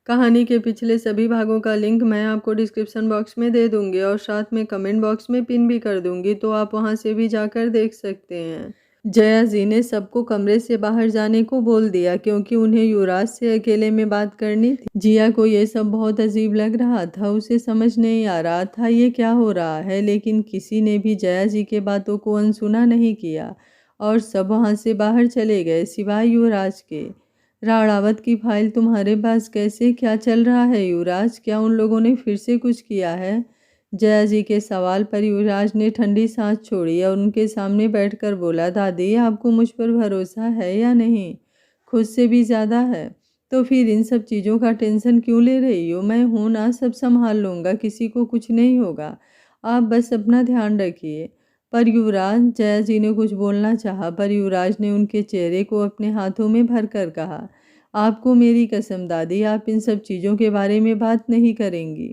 कहानी के पिछले सभी भागों का लिंक मैं आपको डिस्क्रिप्शन बॉक्स में दे दूंगी और साथ में कमेंट बॉक्स में पिन भी कर दूंगी, तो आप वहां से भी जाकर देख सकते हैं। जया जी ने सबको कमरे से बाहर जाने को बोल दिया क्योंकि उन्हें युवराज से अकेले में बात करनी थी। जिया को ये सब बहुत अजीब लग रहा था, उसे समझ नहीं आ रहा था ये क्या हो रहा है, लेकिन किसी ने भी जया जी के बातों को अनसुना नहीं किया और सब वहां से बाहर चले गए सिवाय युवराज के। राणावत की फाइल तुम्हारे पास कैसे, क्या चल रहा है युवराज? क्या उन लोगों ने फिर से कुछ किया है? जया जी के सवाल पर युवराज ने ठंडी सांस छोड़ी और उनके सामने बैठकर बोला, दादी आपको मुझ पर भरोसा है या नहीं? खुद से भी ज़्यादा है। तो फिर इन सब चीज़ों का टेंशन क्यों ले रही हो? मैं हूं ना, सब संभाल लूँगा, किसी को कुछ नहीं होगा। आप बस अपना ध्यान रखिए। पर युवराज, जया जी ने कुछ बोलना चाहा पर युवराज ने उनके चेहरे को अपने हाथों में भरकर कहा, आपको मेरी कसम दादी, आप इन सब चीज़ों के बारे में बात नहीं करेंगी।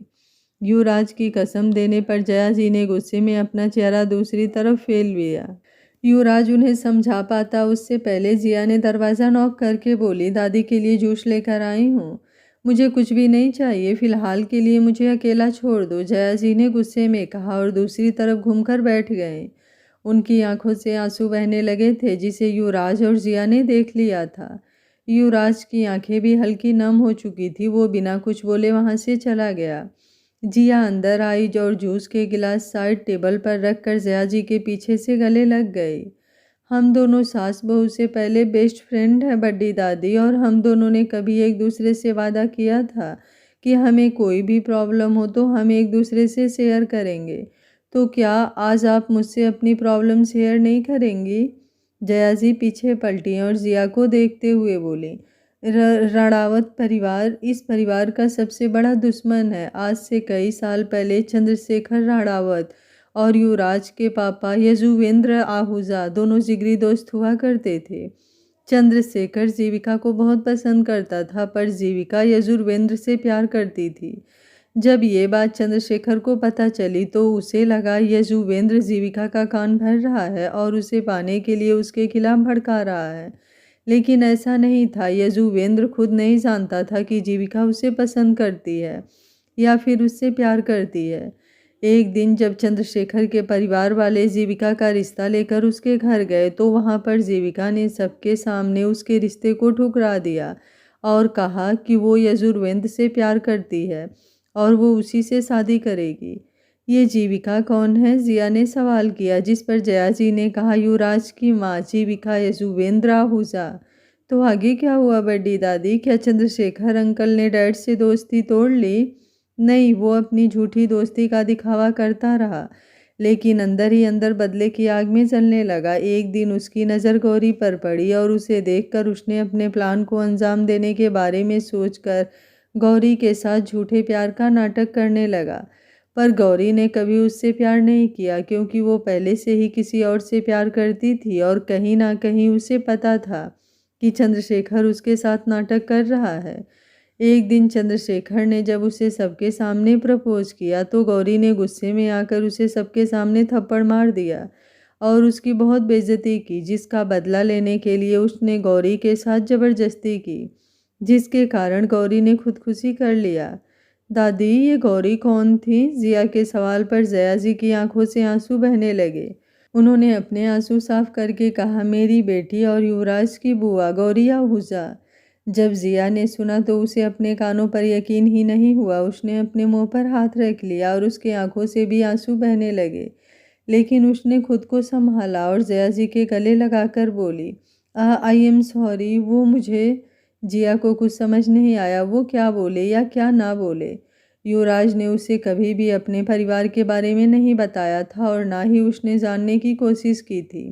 युवराज की कसम देने पर जया जी ने गुस्से में अपना चेहरा दूसरी तरफ फेर लिया। युवराज उन्हें समझा पाता उससे पहले जिया ने दरवाज़ा नॉक करके बोली, दादी के लिए जूस लेकर आई हूँ। मुझे कुछ भी नहीं चाहिए, फिलहाल के लिए मुझे अकेला छोड़ दो, जया जी ने गुस्से में कहा और दूसरी तरफ घूमकर बैठ गए। उनकी आंखों से आंसू बहने लगे थे जिसे युवराज और जिया ने देख लिया था। युवराज की आंखें भी हल्की नम हो चुकी थी, वो बिना कुछ बोले वहां से चला गया। जिया अंदर आई और जूस के गिलास साइड टेबल पर रखकर जया जी के पीछे से गले लग गई। हम दोनों सास बहू से पहले बेस्ट फ्रेंड हैं बड्डी दादी, और हम दोनों ने कभी एक दूसरे से वादा किया था कि हमें कोई भी प्रॉब्लम हो तो हम एक दूसरे से शेयर करेंगे। तो क्या आज आप मुझसे अपनी प्रॉब्लम शेयर नहीं करेंगी? जया जी पीछे पलटी और जिया को देखते हुए बोली, राणावत परिवार इस परिवार का सबसे बड़ा दुश्मन है। आज से कई साल पहले चंद्रशेखर राणावत और युवराज के पापा यजुवेंद्र आहूजा दोनों जिगरी दोस्त हुआ करते थे। चंद्रशेखर जीविका को बहुत पसंद करता था पर जीविका यजुवेंद्र से प्यार करती थी। जब ये बात चंद्रशेखर को पता चली तो उसे लगा यजुवेंद्र जीविका का कान भर रहा है और उसे पाने के लिए उसके खिलाफ भड़का रहा है। लेकिन ऐसा नहीं था। यजुवेंद्र खुद नहीं जानता था कि जीविका उसे पसंद करती है या फिर उससे प्यार करती है। एक दिन जब चंद्रशेखर के परिवार वाले जीविका का रिश्ता लेकर उसके घर गए तो वहां पर जीविका ने सबके सामने उसके रिश्ते को ठुकरा दिया और कहा कि वो यजुवेंद्र से प्यार करती है और वो उसी से शादी करेगी। ये जीविका कौन है? जिया ने सवाल किया, जिस पर जया जी ने कहा, युवराज की माँ जीविका यजुवेंद्र आहूजा। तो आगे क्या हुआ बड्डी दादी? क्या चंद्रशेखर अंकल ने डैड से दोस्ती तोड़ ली? नहीं, वो अपनी झूठी दोस्ती का दिखावा करता रहा लेकिन अंदर ही अंदर बदले की आग में जलने लगा। एक दिन उसकी नज़र गौरी पर पड़ी और उसे देखकर उसने अपने प्लान को अंजाम देने के बारे में सोचकर गौरी के साथ झूठे प्यार का नाटक करने लगा। पर गौरी ने कभी उससे प्यार नहीं किया क्योंकि वो पहले से ही किसी और से प्यार करती थी और कहीं ना कहीं उसे पता था कि चंद्रशेखर उसके साथ नाटक कर रहा है। एक दिन चंद्रशेखर ने जब उसे सबके सामने प्रपोज किया तो गौरी ने गुस्से में आकर उसे सबके सामने थप्पड़ मार दिया और उसकी बहुत बेइज्जती की, जिसका बदला लेने के लिए उसने गौरी के साथ जबरदस्ती की, जिसके कारण गौरी ने खुदकुशी कर लिया। दादी, ये गौरी कौन थी? जिया के सवाल पर जया जी की आंखों से आंसू बहने लगे। उन्होंने अपने आंसू साफ करके कहा, मेरी बेटी और युवराज की बुआ गौरी आहूजा। जब जिया ने सुना तो उसे अपने कानों पर यकीन ही नहीं हुआ। उसने अपने मुंह पर हाथ रख लिया और उसकी आंखों से भी आंसू बहने लगे, लेकिन उसने खुद को संभाला और जया जी के गले लगाकर बोली, आई एम सॉरी। वो मुझे जिया को कुछ समझ नहीं आया, वो क्या बोले या क्या ना बोले। युवराज ने उसे कभी भी अपने परिवार के बारे में नहीं बताया था और ना ही उसने जानने की कोशिश की थी।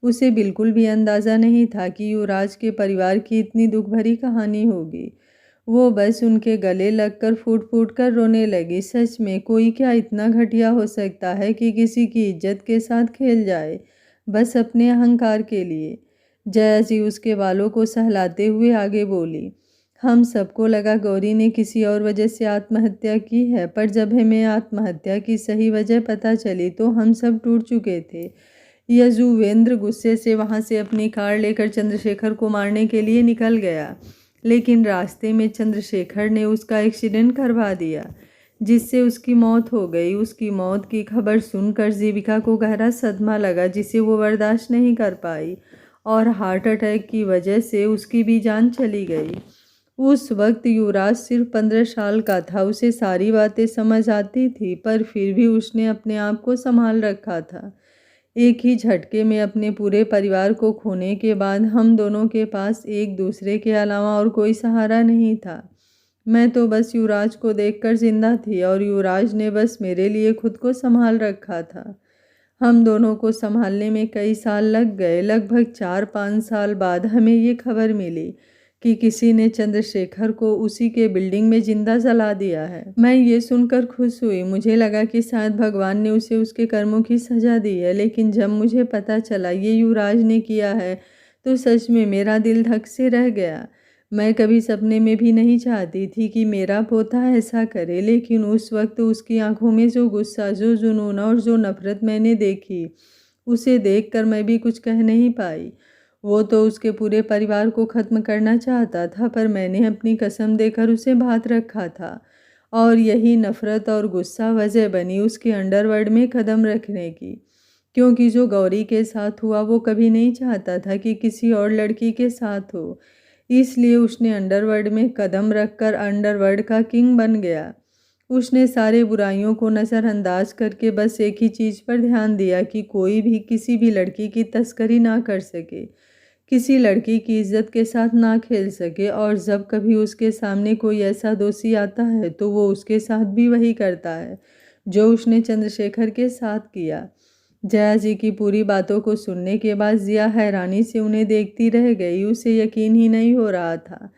उसे बिल्कुल भी अंदाज़ा नहीं था कि युवराज के परिवार की इतनी दुख भरी कहानी होगी। वो बस उनके गले लगकर फूट फूट कर रोने लगी। सच में कोई क्या इतना घटिया हो सकता है कि किसी की इज्जत के साथ खेल जाए, बस अपने अहंकार के लिए। जया जी उसके बालों को सहलाते हुए आगे बोली, हम सबको लगा गौरी ने किसी और वजह से आत्महत्या की है, पर जब हमें आत्महत्या की सही वजह पता चली तो हम सब टूट चुके थे। यजुवेंद्र गुस्से से वहां से अपनी कार लेकर चंद्रशेखर को मारने के लिए निकल गया। लेकिन रास्ते में चंद्रशेखर ने उसका एक्सीडेंट करवा दिया, जिससे उसकी मौत हो गई। उसकी मौत की खबर सुनकर जीविका को गहरा सदमा लगा, जिसे वो बर्दाश्त नहीं कर पाई और हार्ट अटैक की वजह से उसकी भी जान चली गई। उस वक्त युवराज सिर्फ 15 साल का था। उसे सारी बातें समझ आती थी, पर फिर भी उसने अपने आप को संभाल रखा था। एक ही झटके में अपने पूरे परिवार को खोने के बाद हम दोनों के पास एक दूसरे के अलावा और कोई सहारा नहीं था। मैं तो बस युवराज को देखकर जिंदा थी और युवराज ने बस मेरे लिए खुद को संभाल रखा था। हम दोनों को संभालने में कई साल लग गए। लगभग 4-5 साल बाद हमें ये खबर मिली कि किसी ने चंद्रशेखर को उसी के बिल्डिंग में जिंदा जला दिया है। मैं ये सुनकर खुश हुई। मुझे लगा कि शायद भगवान ने उसे उसके कर्मों की सजा दी है। लेकिन जब मुझे पता चला ये युवराज ने किया है तो सच में मेरा दिल धक से रह गया। मैं कभी सपने में भी नहीं चाहती थी कि मेरा पोता ऐसा करे, लेकिन उस वक्त उसकी आंखों में जो गुस्सा, जो जुनून और जो नफरत मैंने देखी, उसे देखकर मैं भी कुछ कह नहीं पाई। वो तो उसके पूरे परिवार को ख़त्म करना चाहता था, पर मैंने अपनी कसम देकर उसे बांध रखा था। और यही नफ़रत और गुस्सा वजह बनी उसके अंडरवर्ल्ड में कदम रखने की, क्योंकि जो गौरी के साथ हुआ वो कभी नहीं चाहता था कि किसी और लड़की के साथ हो। इसलिए उसने अंडरवर्ल्ड में कदम रखकर अंडरवर्ल्ड का किंग बन गया। उसने सारे बुराइयों को नज़रअंदाज करके बस एक ही चीज़ पर ध्यान दिया कि कोई भी किसी भी लड़की की तस्करी ना कर सके, किसी लड़की की इज्जत के साथ ना खेल सके। और जब कभी उसके सामने कोई ऐसा दोषी आता है तो वो उसके साथ भी वही करता है जो उसने चंद्रशेखर के साथ किया। जया जी की पूरी बातों को सुनने के बाद जिया हैरानी से उन्हें देखती रह गई। उसे यकीन ही नहीं हो रहा था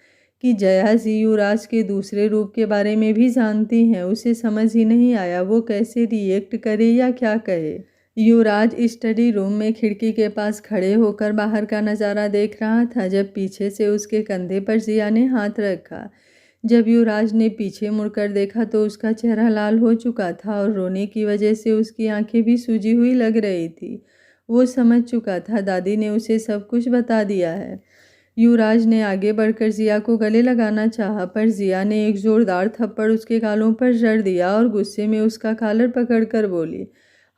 कि जया जी युवराज के दूसरे रूप के बारे में भी जानती हैं। उसे समझ ही नहीं आया वो कैसे रिएक्ट करे या क्या कहे। युवराज स्टडी रूम में खिड़की के पास खड़े होकर बाहर का नज़ारा देख रहा था जब पीछे से उसके कंधे पर जिया ने हाथ रखा। जब युवराज ने पीछे मुड़कर देखा तो उसका चेहरा लाल हो चुका था और रोने की वजह से उसकी आंखें भी सूजी हुई लग रही थी। वो समझ चुका था दादी ने उसे सब कुछ बता दिया है। युवराज ने आगे बढ़कर जिया को गले लगाना चाहा, पर जिया ने एक जोरदार थप्पड़ उसके गालों पर जड़ दिया और गुस्से में उसका कॉलर पकड़कर बोली,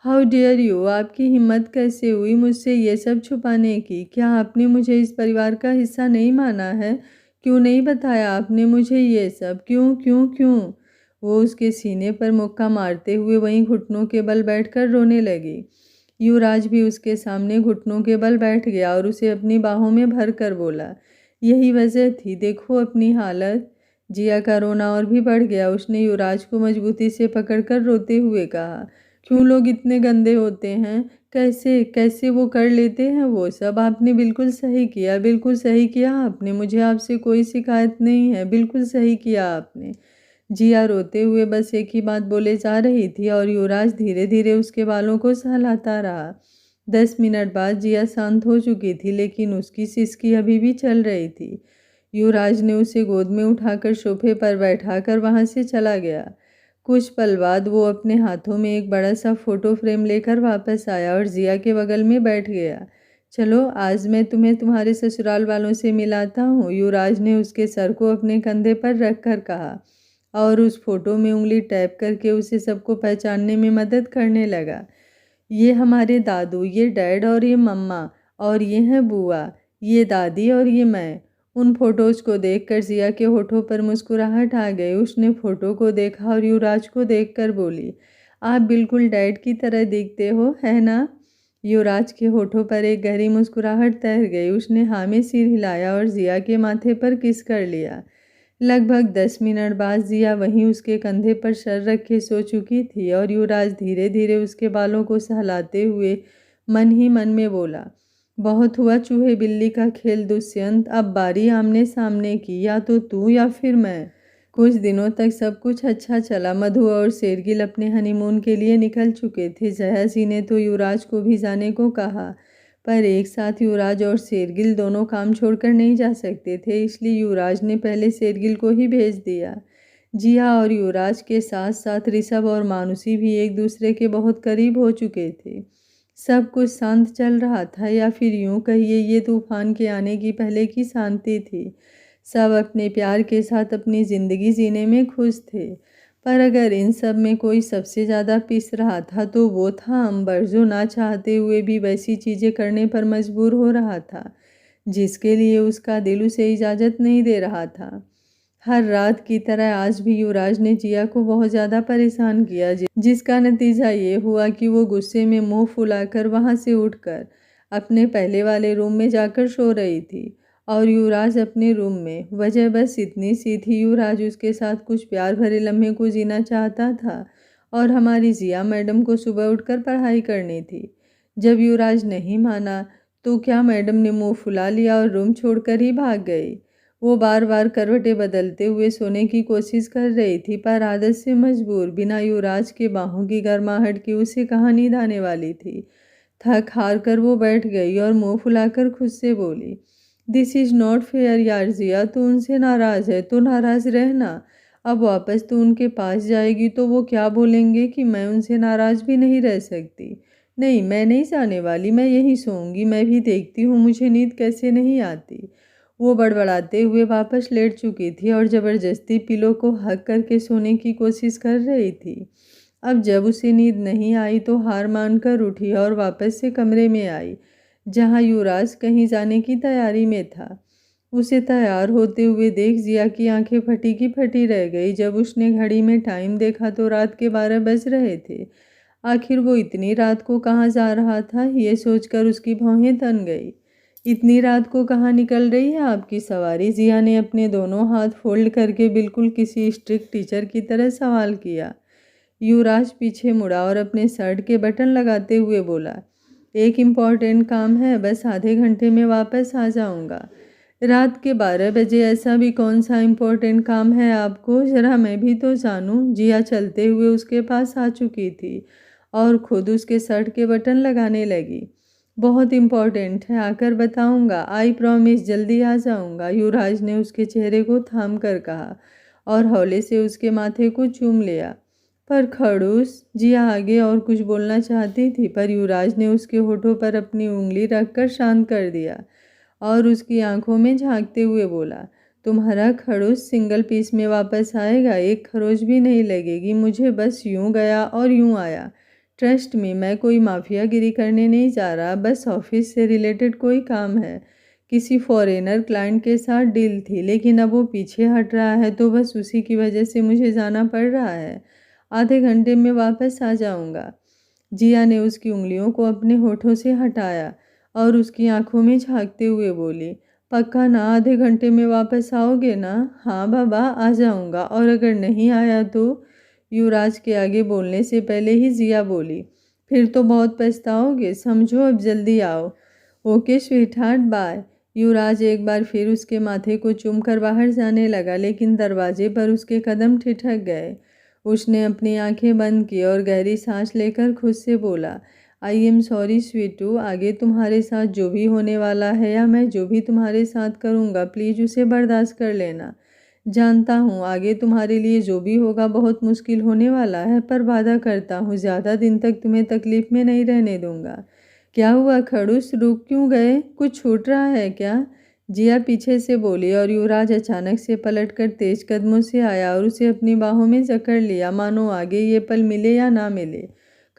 हाउ डियर यू, आपकी हिम्मत कैसे हुई मुझसे ये सब छुपाने की? क्या आपने मुझे इस परिवार का हिस्सा नहीं माना है? क्यों नहीं बताया आपने मुझे ये सब? क्यों क्यों क्यों? वो उसके सीने पर मुक्का मारते हुए वहीं घुटनों के बल बैठकर रोने लगी। युवराज भी उसके सामने घुटनों के बल बैठ गया और उसे अपनी बाहों में भर कर बोला, यही वजह थी, देखो अपनी हालत। जिया का रोना और भी बढ़ गया। उसने युवराज को मजबूती से पकड़कर रोते हुए कहा, क्यों लोग इतने गंदे होते हैं? कैसे कैसे वो कर लेते हैं वो सब? आपने बिल्कुल सही किया, बिल्कुल सही किया आपने। मुझे आपसे कोई शिकायत नहीं है, बिल्कुल सही किया आपने। जिया रोते हुए बस एक ही बात बोले जा रही थी और युवराज धीरे धीरे उसके बालों को सहलाता रहा। 10 मिनट बाद जिया शांत हो चुकी थी, लेकिन उसकी सिसकी अभी भी चल रही थी। युवराज ने उसे गोद में उठाकर सोफे पर बैठाकर वहां से चला गया। कुछ पल बाद वो अपने हाथों में एक बड़ा सा फोटो फ्रेम लेकर वापस आया और जिया के बगल में बैठ गया। चलो आज मैं तुम्हें तुम्हारे ससुराल वालों से मिलाता हूँ, युवराज ने उसके सर को अपने कंधे पर रखकर कहा और उस फोटो में उंगली टैप करके उसे सबको पहचानने में मदद करने लगा। ये हमारे दादू, ये डैड और ये मम्मा, और ये हैं बुआ, ये दादी और ये मैं। उन फोटोज को देखकर जिया के होठों पर मुस्कुराहट आ गई। उसने फोटो को देखा और युवराज को देखकर बोली, आप बिल्कुल डैड की तरह दिखते हो, है ना? युवराज के होठों पर एक गहरी मुस्कुराहट तैर गई। उसने हाँ में सिर हिलाया और जिया के माथे पर किस कर लिया। लगभग 10 मिनट बाद जिया वहीं उसके कंधे पर सर रखे सो चुकी थी और युवराज धीरे धीरे उसके बालों को सहलाते हुए मन ही मन में बोला, बहुत हुआ चूहे बिल्ली का खेल दुष्यंत, अब बारी आमने सामने की, या तो तू या फिर मैं। कुछ दिनों तक सब कुछ अच्छा चला। मधु और शेरगिल अपने हनीमून के लिए निकल चुके थे। जया जी ने तो युवराज को भी जाने को कहा, पर एक साथ युवराज और शेरगिल दोनों काम छोड़कर नहीं जा सकते थे, इसलिए युवराज ने पहले शेरगिल को ही भेज दिया। जिया और युवराज के साथ साथ ऋषभ और मानुषी भी एक दूसरे के बहुत करीब हो चुके थे। सब कुछ शांत चल रहा था, या फिर यूं कहिए ये तूफान के आने की पहले की शांति थी। सब अपने प्यार के साथ अपनी ज़िंदगी जीने में खुश थे। पर अगर इन सब में कोई सबसे ज़्यादा पिस रहा था तो वो था अंबर, जो ना चाहते हुए भी वैसी चीज़ें करने पर मजबूर हो रहा था जिसके लिए उसका दिल उसे इजाज़त नहीं दे रहा था। हर रात की तरह आज भी युवराज ने जिया को बहुत ज़्यादा परेशान किया, जिसका नतीजा ये हुआ कि वो गुस्से में मुंह फुलाकर वहाँ से उठकर अपने पहले वाले रूम में जाकर सो रही थी और युवराज अपने रूम में। वजह बस इतनी सी थी, युवराज उसके साथ कुछ प्यार भरे लम्हे को जीना चाहता था और हमारी जिया मैडम को सुबह उठकर पढ़ाई करनी थी। जब युवराज नहीं माना तो क्या मैडम ने मुंह फुला लिया और रूम छोड़कर ही भाग गई। वो बार बार करवटें बदलते हुए सोने की कोशिश कर रही थी, पर आदत से मजबूर बिना युवराज के बाहों की गर्माहट की उसे कहाँ नींद आने वाली थी। थक हार कर वो बैठ गई और मुंह फुलाकर खुद से बोली, दिस इज़ नॉट फेयर यार जिया, तू उनसे नाराज़ है तो नाराज़ रहना। अब वापस तू उनके पास जाएगी तो वो क्या बोलेंगे कि मैं उनसे नाराज़ भी नहीं रह सकती। नहीं, मैं नहीं जाने वाली, मैं यहीं सोऊंगी, मैं भी देखती हूँ मुझे नींद कैसे नहीं आती। वो बड़बड़ाते हुए वापस लेट चुकी थी और ज़बरदस्ती पिलो को हक करके सोने की कोशिश कर रही थी। अब जब उसे नींद नहीं आई तो हार मानकर उठी और वापस से कमरे में आई, जहाँ युवराज कहीं जाने की तैयारी में था। उसे तैयार होते हुए देख जिया की आंखें फटी की फटी रह गई। जब उसने घड़ी में टाइम देखा तो रात के 12 बज रहे थे। आखिर वो इतनी रात को कहाँ जा रहा था, ये सोचकर उसकी भौहें तन गई। इतनी रात को कहाँ निकल रही है आपकी सवारी? जिया ने अपने दोनों हाथ फोल्ड करके बिल्कुल किसी स्ट्रिक्ट टीचर की तरह सवाल किया। युवराज पीछे मुड़ा और अपने शर्ट के बटन लगाते हुए बोला, एक इम्पॉर्टेंट काम है, बस आधे घंटे में वापस आ जाऊंगा। रात के 12 बजे ऐसा भी कौन सा इम्पोर्टेंट काम है आपको, ज़रा मैं भी तो जानूं। जिया चलते हुए उसके पास आ चुकी थी और खुद उसके शर्ट के बटन लगाने लगी। बहुत इम्पोर्टेंट है, आकर बताऊंगा, आई प्रॉमिस, जल्दी आ जाऊंगा। युवराज ने उसके चेहरे को थाम कर कहा और हौले से उसके माथे को चूम लिया। पर खड़ूस, जिया आगे और कुछ बोलना चाहती थी, पर युवराज ने उसके होठों पर अपनी उंगली रखकर शांत कर दिया और उसकी आंखों में झांकते हुए बोला, तुम्हारा खड़ूस सिंगल पीस में वापस आएगा, एक खरोच भी नहीं लगेगी। मुझे बस यूं गया और यूं आया। ट्रस्ट मी, मैं कोई माफियागिरी करने नहीं जा रहा, बस ऑफिस से रिलेटेड कोई काम है। किसी फॉरेनर क्लाइंट के साथ डील थी, लेकिन अब वो पीछे हट रहा है तो बस उसी की वजह से मुझे जाना पड़ रहा है। आधे घंटे में वापस आ जाऊंगा। जिया ने उसकी उंगलियों को अपने होठों से हटाया और उसकी आंखों में झांकते हुए बोली, पक्का ना, आधे घंटे में वापस आओगे ना? हाँ बाबा, आ जाऊंगा। और अगर नहीं आया तो? युवराज के आगे बोलने से पहले ही जिया बोली, फिर तो बहुत पछताओगे, समझो अब जल्दी आओ। Okay sweetheart, bye. युवराज एक बार फिर उसके माथे को चूमकर बाहर जाने लगा, लेकिन दरवाजे पर उसके कदम ठिठक गए। उसने अपनी आंखें बंद की और गहरी सांस लेकर खुद से बोला, आई एम सॉरी स्वीटू, आगे तुम्हारे साथ जो भी होने वाला है या मैं जो भी तुम्हारे साथ करूँगा, प्लीज़ उसे बर्दाश्त कर लेना। जानता हूँ आगे तुम्हारे लिए जो भी होगा बहुत मुश्किल होने वाला है, पर वादा करता हूँ ज़्यादा दिन तक तुम्हें तकलीफ में नहीं रहने दूंगा। क्या हुआ खड़ूस, रुक क्यों गए? कुछ छूट रहा है क्या? जिया पीछे से बोली और युवराज अचानक से पलटकर तेज कदमों से आया और उसे अपनी बाहों में जकड़ लिया, मानो आगे ये पल मिले या ना मिले।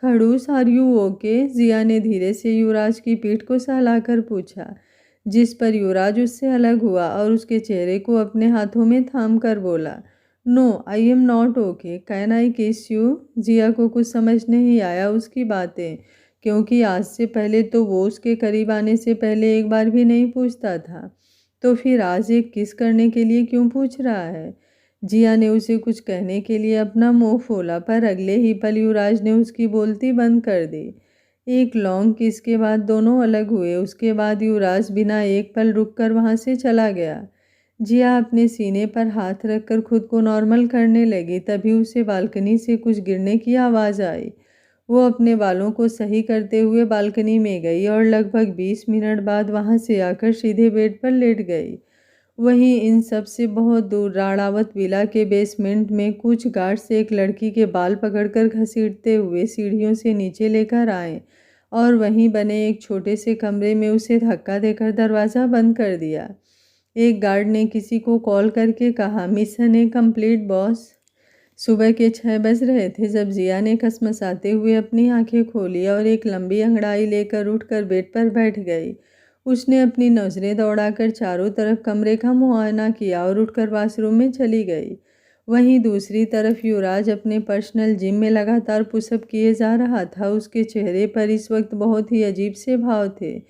खड़ूस, आर यू ओके? जिया ने धीरे से युवराज की पीठ को सहलाकर पूछा, जिस पर युवराज उससे अलग हुआ और उसके चेहरे को अपने हाथों में थाम कर बोला, no I am not okay, can I kiss you? जिया को कुछ समझ नहीं आया उसकी बातें, क्योंकि आज से पहले तो वो उसके करीब आने से पहले एक बार भी नहीं पूछता था, तो फिर आज एक किस करने के लिए क्यों पूछ रहा है? जिया ने उसे कुछ कहने के लिए अपना मुंह खोला, पर अगले ही पल युवराज ने उसकी बोलती बंद कर दी। एक लॉन्ग किस के बाद दोनों अलग हुए। उसके बाद युवराज बिना एक पल रुककर वहां से चला गया। जिया अपने सीने पर हाथ रखकर खुद को नॉर्मल करने लगी, तभी उसे बालकनी से कुछ गिरने की आवाज़ आई। वो अपने बालों को सही करते हुए बालकनी में गई और लगभग 20 मिनट बाद वहां से आकर सीधे बेड पर लेट गई। वहीं इन सब से बहुत दूर राणावत विला के बेसमेंट में कुछ गार्ड्स एक लड़की के बाल पकड़कर घसीटते हुए सीढ़ियों से नीचे लेकर आए और वहीं बने एक छोटे से कमरे में उसे धक्का देकर दरवाज़ा बंद कर दिया। एक गार्ड ने किसी को कॉल करके कहा, मिशन ए कंप्लीट बॉस। सुबह के 6 बज रहे थे जब जिया ने कसमसाते हुए अपनी आंखें खोली और एक लंबी अंगड़ाई लेकर उठकर बेड पर बैठ गई। उसने अपनी नज़रें दौड़ाकर चारों तरफ कमरे का मुआयना किया और उठकर वॉशरूम में चली गई। वहीं दूसरी तरफ युवराज अपने पर्सनल जिम में लगातार पुशअप किए जा रहा था। उसके चेहरे पर इस वक्त बहुत ही अजीब से भाव थे,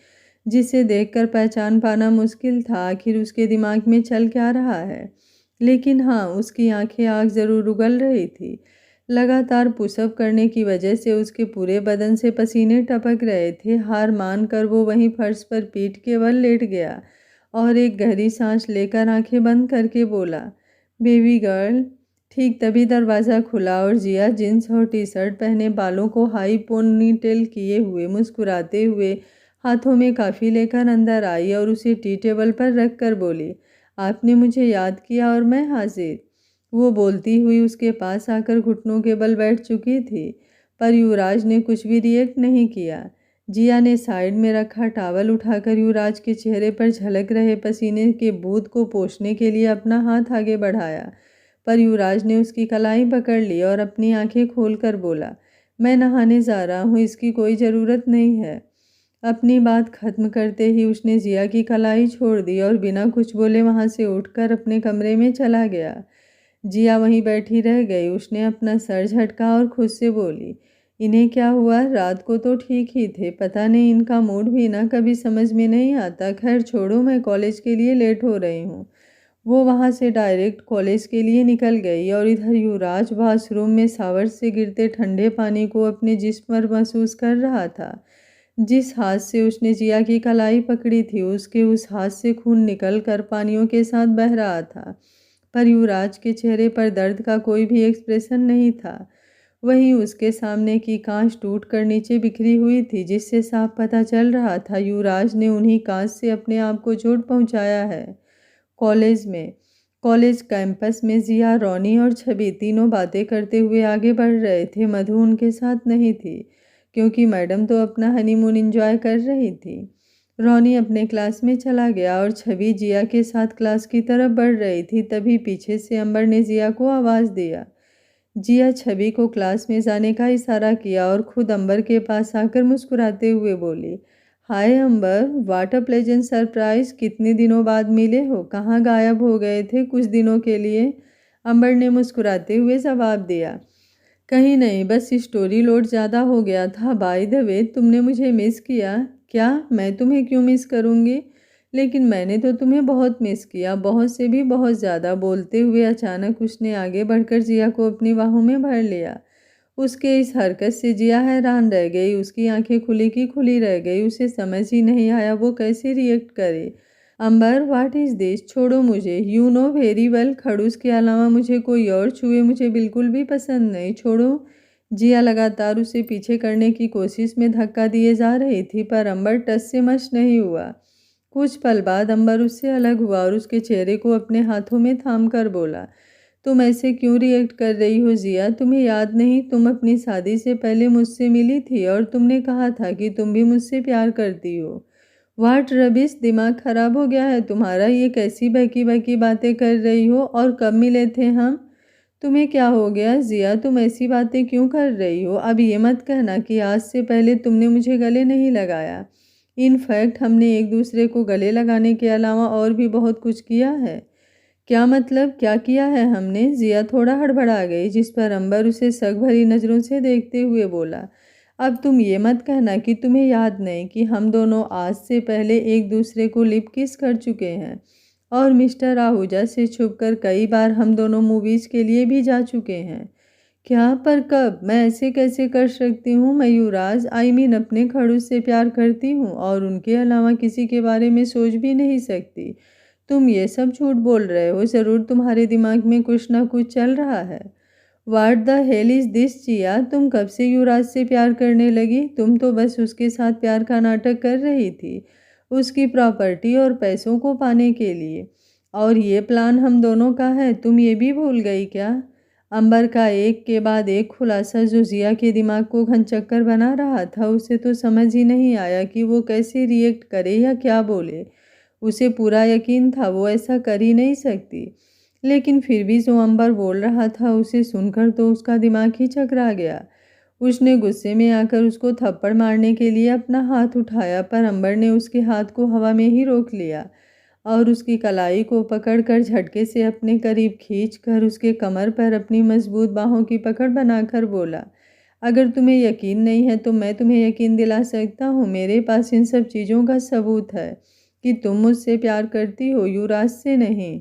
जिसे देखकर पहचान पाना मुश्किल था आखिर उसके दिमाग में चल क्या रहा है। लेकिन हाँ, उसकी आंखें आग ज़रूर उगल रही थी। लगातार पुशअप करने की वजह से उसके पूरे बदन से पसीने टपक रहे थे। हार मानकर वो वहीं फर्श पर पीठ के बल लेट गया और एक गहरी सांस लेकर आंखें बंद करके बोला, बेबी गर्ल। ठीक तभी दरवाज़ा खुला और जिया जींस और टी शर्ट पहने, बालों को हाई पोनीटेल किए हुए, मुस्कुराते हुए, हाथों में कॉफ़ी लेकर अंदर आई और उसे टी टेबल पर रख कर बोली, आपने मुझे याद किया और मैं हाजिर। वो बोलती हुई उसके पास आकर घुटनों के बल बैठ चुकी थी, पर युवराज ने कुछ भी रिएक्ट नहीं किया। जिया ने साइड में रखा टॉवल उठाकर युवराज के चेहरे पर झलक रहे पसीने के बूंद को पोंछने के लिए अपना हाथ आगे बढ़ाया, पर युवराज ने उसकी कलाई पकड़ ली और अपनी आंखें खोलकर बोला, मैं नहाने जा रहा हूँ, इसकी कोई ज़रूरत नहीं है। अपनी बात खत्म करते ही उसने जिया की कलाई छोड़ दी और बिना कुछ बोले वहाँ से उठकर अपने कमरे में चला गया। जिया वहीं बैठी रह गई। उसने अपना सर झटका और खुद से बोली, इन्हें क्या हुआ? रात को तो ठीक ही थे, पता नहीं इनका मूड भी ना कभी समझ में नहीं आता। खैर छोड़ो, मैं कॉलेज के लिए लेट हो रही हूँ। वो वहाँ से डायरेक्ट कॉलेज के लिए निकल गई और इधर युवराज वॉशरूम में शावर से गिरते ठंडे पानी को अपने जिस्म पर महसूस कर रहा था। जिस हाथ से उसने जिया की कलाई पकड़ी थी, उसके उस हाथ से खून निकल कर पानियों के साथ बह रहा था, पर युवराज के चेहरे पर दर्द का कोई भी एक्सप्रेशन नहीं था। वहीं उसके सामने की कांच टूट कर नीचे बिखरी हुई थी, जिससे साफ पता चल रहा था युवराज ने उन्हीं कांच से अपने आप को चोट पहुंचाया है। कॉलेज कैंपस में जिया, रोनी और छवि तीनों बातें करते हुए आगे बढ़ रहे थे। मधु उनके साथ नहीं थी, क्योंकि मैडम तो अपना हनीमून एंजॉय कर रही थी। रोनी अपने क्लास में चला गया और छवि जिया के साथ क्लास की तरफ बढ़ रही थी। तभी पीछे से अंबर ने जिया को आवाज़ दिया। जिया छवि को क्लास में जाने का इशारा किया और खुद अंबर के पास आकर मुस्कुराते हुए बोली, हाय अंबर, व्हाट अ प्लेजेंट सरप्राइज। कितने दिनों बाद मिले हो, कहाँ गायब हो गए थे कुछ दिनों के लिए? अंबर ने मुस्कुराते हुए जवाब दिया, कहीं नहीं, बस स्टोरी लोड ज़्यादा हो गया था। बाय द वे, तुमने मुझे मिस किया क्या? मैं तुम्हें क्यों मिस करूँगी, लेकिन मैंने तो तुम्हें बहुत मिस किया, बहुत से भी बहुत ज़्यादा। बोलते हुए अचानक उसने आगे बढ़कर जिया को अपनी बाहों में भर लिया। उसके इस हरकत से जिया हैरान रह गई। उसकी आंखें खुली की खुली रह गई। उसे समझ ही नहीं आया वो कैसे रिएक्ट करे। अंबर, व्हाट इज़ दिस? छोड़ो मुझे। यू नो वेरी वेल, खड़ूस के अलावा मुझे कोई और छुए मुझे बिल्कुल भी पसंद नहीं। छोड़ो। जिया लगातार उसे पीछे करने की कोशिश में धक्का दिए जा रही थी, पर अंबर टस से मस नहीं हुआ। कुछ पल बाद अंबर उससे अलग हुआ और उसके चेहरे को अपने हाथों में थाम कर बोला, तुम ऐसे क्यों रिएक्ट कर रही हो जिया? तुम्हें याद नहीं, तुम अपनी शादी से पहले मुझसे मिली थी और तुमने कहा था कि तुम भी मुझसे प्यार करती हो। व्हाट रबिश, दिमाग खराब हो गया है तुम्हारा? ये कैसी बहकी बहकी बातें कर रही हो? और कब मिले थे हम? तुम्हें क्या हो गया जिया? तुम ऐसी बातें क्यों कर रही हो? अब ये मत कहना कि आज से पहले तुमने मुझे गले नहीं लगाया। इनफैक्ट हमने एक दूसरे को गले लगाने के अलावा और भी बहुत कुछ किया है। क्या मतलब, क्या किया है हमने? जिया थोड़ा हड़बड़ा गई, जिस पर अंबर उसे शक भरी नज़रों से देखते हुए बोला, अब तुम ये मत कहना कि तुम्हें याद नहीं कि हम दोनों आज से पहले एक दूसरे को लिप किस कर चुके हैं, और मिस्टर आहूजा से छुपकर कई बार हम दोनों मूवीज़ के लिए भी जा चुके हैं। क्या? पर कब? मैं ऐसे कैसे कर सकती हूँ? मैं युवराज अपने खड़ूस से प्यार करती हूँ और उनके अलावा किसी के बारे में सोच भी नहीं सकती। तुम ये सब झूठ बोल रहे हो। ज़रूर तुम्हारे दिमाग में कुछ ना कुछ चल रहा है। What the hell is this Jiya? तुम कब से युवराज से प्यार करने लगी? तुम तो बस उसके साथ प्यार का नाटक कर रही थी, उसकी प्रॉपर्टी और पैसों को पाने के लिए। और ये प्लान हम दोनों का है, तुम ये भी भूल गई क्या? अंबर का एक के बाद एक खुलासा जो जिया के दिमाग को घनचक्कर बना रहा था। उसे तो समझ ही नहीं आया कि वो कैसे रिएक्ट करे या क्या बोले। उसे पूरा यकीन था वो ऐसा कर ही नहीं सकती, लेकिन फिर भी जो अंबर बोल रहा था उसे सुनकर तो उसका दिमाग ही चकरा गया। उसने गुस्से में आकर उसको थप्पड़ मारने के लिए अपना हाथ उठाया, पर अंबर ने उसके हाथ को हवा में ही रोक लिया और उसकी कलाई को पकड़कर झटके से अपने करीब खींचकर उसके कमर पर अपनी मजबूत बाहों की पकड़ बनाकर बोला, अगर तुम्हें यकीन नहीं है तो मैं तुम्हें यकीन दिला सकता हूँ। मेरे पास इन सब चीज़ों का सबूत है कि तुम मुझसे प्यार करती हो, युवराज से नहीं।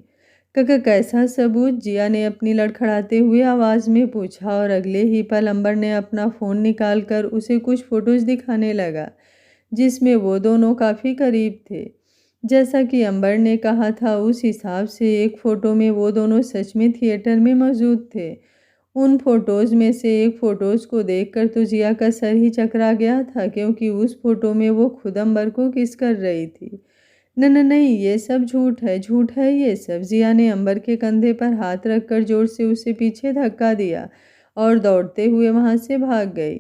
काका कैसा सबूत? जिया ने अपनी लड़खड़ाते हुए आवाज़ में पूछा और अगले ही पल अंबर ने अपना फ़ोन निकालकर उसे कुछ फ़ोटोज़ दिखाने लगा जिसमें वो दोनों काफ़ी करीब थे। जैसा कि अंबर ने कहा था उस हिसाब से एक फ़ोटो में वो दोनों सच में थिएटर में मौजूद थे। उन फ़ोटोज़ में से एक फ़ोटोज़ को देखकर तो जिया का सर ही चकरा गया था, क्योंकि उस फ़ोटो में वो खुद अंबर को किस कर रही थी। नहीं, ये सब झूठ है ये सब। जिया ने अंबर के कंधे पर हाथ रखकर जोर से उसे पीछे धक्का दिया और दौड़ते हुए वहाँ से भाग गई।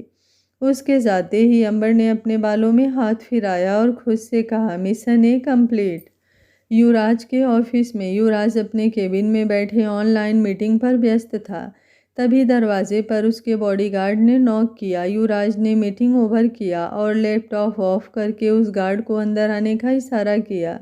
उसके जाते ही अंबर ने अपने बालों में हाथ फिराया और खुद से कहा, मिशन ए कंप्लीट। युवराज के ऑफिस में युवराज अपने केबिन में बैठे ऑनलाइन मीटिंग पर व्यस्त था। तभी दरवाजे पर उसके बॉडीगार्ड ने नॉक किया। युवराज ने मीटिंग ओवर किया और लैपटॉप ऑफ करके उस गार्ड को अंदर आने का इशारा किया।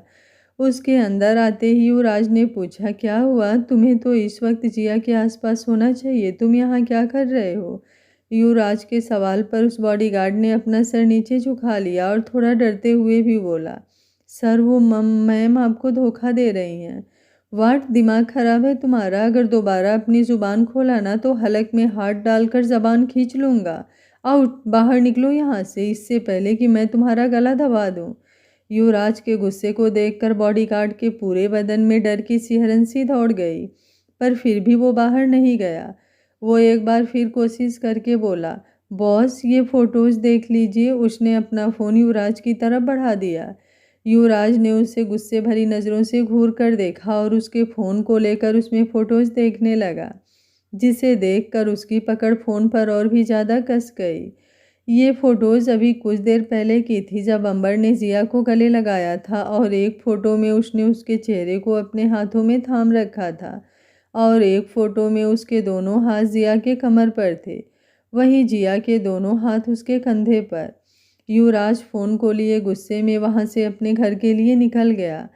उसके अंदर आते ही युवराज ने पूछा, क्या हुआ? तुम्हें तो इस वक्त जिया के आसपास होना चाहिए, तुम यहाँ क्या कर रहे हो? युवराज के सवाल पर उस बॉडीगार्ड ने अपना सर नीचे झुका लिया और थोड़ा डरते हुए भी बोला, सर वो मैम आपको धोखा दे रही हैं। वाट, दिमाग खराब है तुम्हारा? अगर दोबारा अपनी ज़ुबान खोला ना तो हलक में हाथ डालकर ज़बान खींच लूँगा। आउट, बाहर निकलो यहाँ से, इससे पहले कि मैं तुम्हारा गला दबा दूँ। युवराज के गुस्से को देखकर बॉडीगार्ड के पूरे बदन में डर की सिहरन सी दौड़ गई, पर फिर भी वो बाहर नहीं गया। वो एक बार फिर कोशिश करके बोला, बॉस ये फ़ोटोज़ देख लीजिए। उसने अपना फ़ोन युवराज की तरफ बढ़ा दिया। युवराज ने उसे गुस्से भरी नज़रों से घूर कर देखा और उसके फ़ोन को लेकर उसमें फ़ोटोज़ देखने लगा, जिसे देखकर उसकी पकड़ फ़ोन पर और भी ज़्यादा कस गई। ये फ़ोटोज़ अभी कुछ देर पहले की थी, जब अंबर ने जिया को गले लगाया था और एक फ़ोटो में उसने उसके चेहरे को अपने हाथों में थाम रखा था और एक फ़ोटो में उसके दोनों हाथ जिया के कमर पर थे, वहीं जिया के दोनों हाथ उसके कंधे पर। युवराज फ़ोन को लिए गुस्से में वहाँ से अपने घर के लिए निकल गया।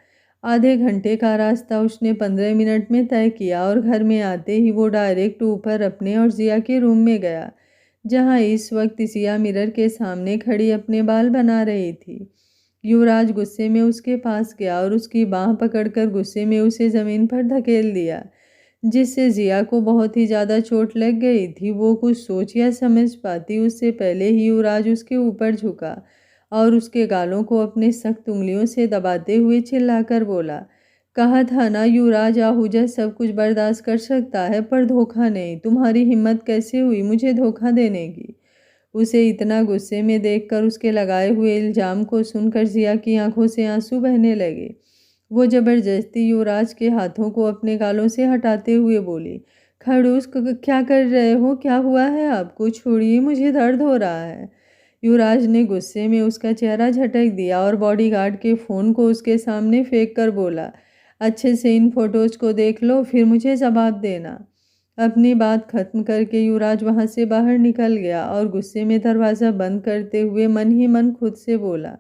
आधे घंटे का रास्ता उसने 15 मिनट में तय किया और घर में आते ही वो डायरेक्ट ऊपर अपने और जिया के रूम में गया, जहाँ इस वक्त जिया मिरर के सामने खड़ी अपने बाल बना रही थी। युवराज गुस्से में उसके पास गया और उसकी बाँह पकड़कर गुस्से में उसे ज़मीन पर धकेल दिया, जिससे जिया को बहुत ही ज़्यादा चोट लग गई थी। वो कुछ सोच या समझ पाती उससे पहले ही युवराज उसके ऊपर झुका और उसके गालों को अपने सख्त उंगलियों से दबाते हुए चिल्लाकर बोला, कहा था ना युवराज, आहूजा सब कुछ बर्दाश्त कर सकता है पर धोखा नहीं। तुम्हारी हिम्मत कैसे हुई मुझे धोखा देने की? उसे इतना गुस्से में देखकर उसके लगाए हुए इल्ज़ाम को सुनकर जिया की आंखों से आंसू बहने लगे। वो ज़बरदस्ती युवराज के हाथों को अपने गालों से हटाते हुए बोली, खड़ूस क्या कर रहे हो? क्या हुआ है आपको? छोड़िए, मुझे दर्द हो रहा है। युवराज ने गुस्से में उसका चेहरा झटक दिया और बॉडीगार्ड के फ़ोन को उसके सामने फेंक कर बोला, अच्छे से इन फ़ोटोज़ को देख लो, फिर मुझे जवाब देना। अपनी बात खत्म करके युवराज वहाँ से बाहर निकल गया और गुस्से में दरवाज़ा बंद करते हुए मन ही मन खुद से बोला,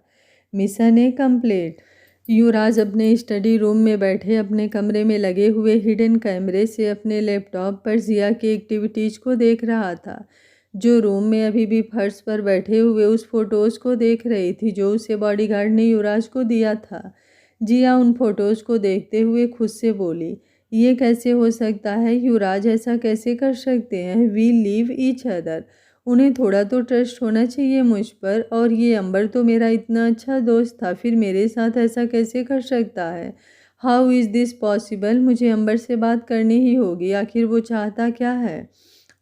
मिशन ए कंप्लीट। युवराज अपने स्टडी रूम में बैठे अपने कमरे में लगे हुए हिडन कैमरे से अपने लैपटॉप पर जिया की एक्टिविटीज़ को देख रहा था, जो रूम में अभी भी फर्श पर बैठे हुए उस फोटोज़ को देख रही थी जो उसे बॉडीगार्ड ने युवराज को दिया था। जिया उन फोटोज़ को देखते हुए खुद से बोली, ये कैसे हो सकता है? युवराज ऐसा कैसे कर सकते हैं? वी लीव ईच अदर, उन्हें थोड़ा तो ट्रस्ट होना चाहिए मुझ पर। और ये अंबर तो मेरा इतना अच्छा दोस्त था, फिर मेरे साथ ऐसा कैसे कर सकता है? How is this possible? मुझे अंबर से बात करनी ही होगी, आखिर वो चाहता क्या है?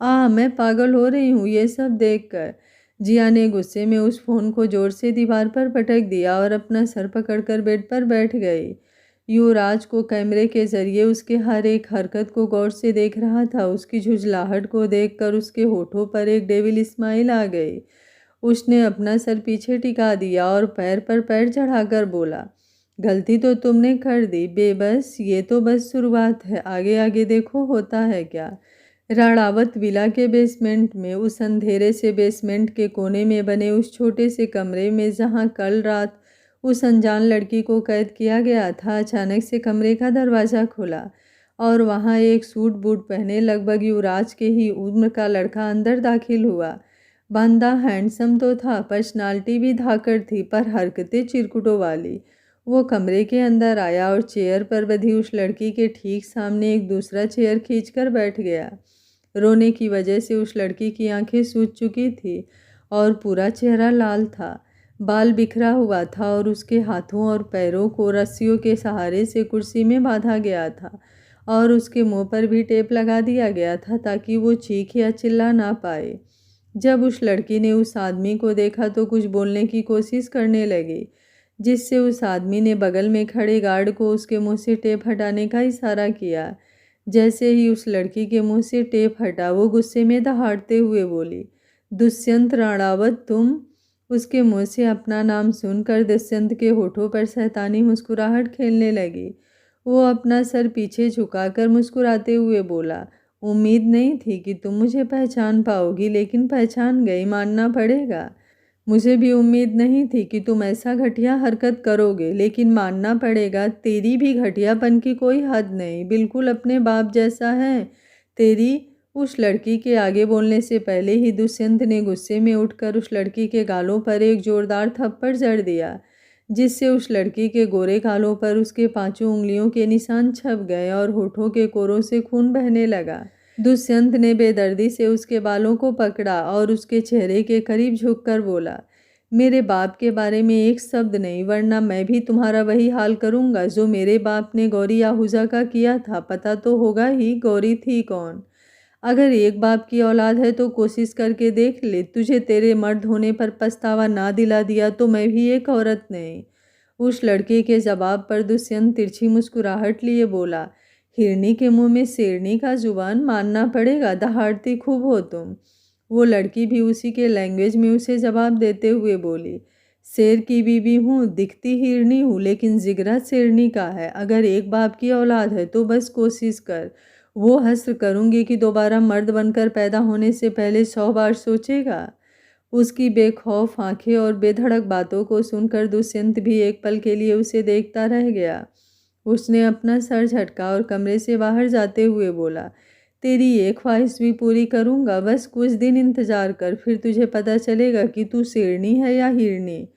मैं पागल हो रही हूँ ये सब देखकर। जिया ने गुस्से में उस फ़ोन को ज़ोर से दीवार पर पटक दिया और अपना सर पकड़कर बेड पर बैठ गई। युवराज को कैमरे के जरिए उसके हर एक हरकत को गौर से देख रहा था। उसकी झुंझलाहट को देखकर उसके होठों पर एक डेविल स्माइल आ गई। उसने अपना सर पीछे टिका दिया और पैर पर पैर चढ़ाकर बोला, गलती तो तुमने कर दी बेबस, ये तो बस शुरुआत है, आगे आगे देखो होता है क्या। राणावत विला के बेसमेंट में, उस अंधेरे से बेसमेंट के कोने में बने उस छोटे से कमरे में जहां कल रात उस अनजान लड़की को कैद किया गया था, अचानक से कमरे का दरवाज़ा खुला और वहां एक सूट बूट पहने लगभग युवराज के ही उम्र का लड़का अंदर दाखिल हुआ। बंदा हैंडसम तो था, पर्सनालिटी भी धाकड़ थी, पर हरकतें चिरकुटों वाली। वो कमरे के अंदर आया और चेयर पर बंधी उस लड़की के ठीक सामने एक दूसरा चेयर खींचकर बैठ गया। रोने की वजह से उस लड़की की आंखें सूज चुकी थी और पूरा चेहरा लाल था। बाल बिखरा हुआ था और उसके हाथों और पैरों को रस्सियों के सहारे से कुर्सी में बांधा गया था और उसके मुंह पर भी टेप लगा दिया गया था ताकि वो चीख या चिल्ला ना पाए। जब उस लड़की ने उस आदमी को देखा तो कुछ बोलने की कोशिश करने लगी, जिससे उस आदमी ने बगल में खड़े गार्ड को उसके मुंह से टेप हटाने का इशारा किया। जैसे ही उस लड़की के मुंह से टेप हटा, वो गुस्से में दहाड़ते हुए बोली, दुष्यंत राणावत तुम। उसके मुंह से अपना नाम सुनकर दुष्यंत के होठों पर शैतानी मुस्कुराहट खेलने लगी। वो अपना सर पीछे झुकाकर मुस्कुराते हुए बोला, उम्मीद नहीं थी कि तुम मुझे पहचान पाओगी, लेकिन पहचान गई, मानना पड़ेगा। मुझे भी उम्मीद नहीं थी कि तुम ऐसा घटिया हरकत करोगे, लेकिन मानना पड़ेगा तेरी भी घटियापन की कोई हद नहीं, बिल्कुल अपने बाप जैसा है तेरी। उस लड़की के आगे बोलने से पहले ही दुष्यंत ने गुस्से में उठकर उस लड़की के गालों पर एक जोरदार थप्पड़ जड़ दिया, जिससे उस लड़की के गोरे गालों पर उसके पांचों उंगलियों के निशान छप गए और होठों के कोरों से खून बहने लगा। दुष्यंत ने बेदर्दी से उसके बालों को पकड़ा और उसके चेहरे के करीब झुककर बोला, मेरे बाप के बारे में एक शब्द नहीं, वरना मैं भी तुम्हारा वही हाल करूंगा जो मेरे बाप ने गौरी आहूजा का किया था। पता तो होगा ही गौरी थी कौन। अगर एक बाप की औलाद है तो कोशिश करके देख ले, तुझे तेरे मर्द होने पर पछतावा ना दिला दिया तो मैं भी एक औरत नहीं। उस लड़के के जवाब पर दुष्यंत तिरछी मुस्कुराहट लिए बोला, हिरनी के मुंह में शेरनी का जुबान, मानना पड़ेगा दहाड़ती खूब हो तुम। वो लड़की भी उसी के लैंग्वेज में उसे जवाब देते हुए बोली, शेर की बीवी हूँ, दिखती हिरनी हूँ, लेकिन जिगरा शेरनी का है। अगर एक बाप की औलाद है तो बस कोशिश कर। वो हस्र करूँगी कि दोबारा मर्द बनकर पैदा होने से पहले 100 बार सोचेगा। उसकी बेखौफ आंखें और बेधड़क बातों को सुनकर दुष्यंत भी एक पल के लिए उसे देखता रह गया। उसने अपना सर झटका और कमरे से बाहर जाते हुए बोला, तेरी ये ख्वाहिश भी पूरी करूंगा, बस कुछ दिन इंतजार कर, फिर तुझे पता चलेगा कि तू शेरनी है या हिरनी।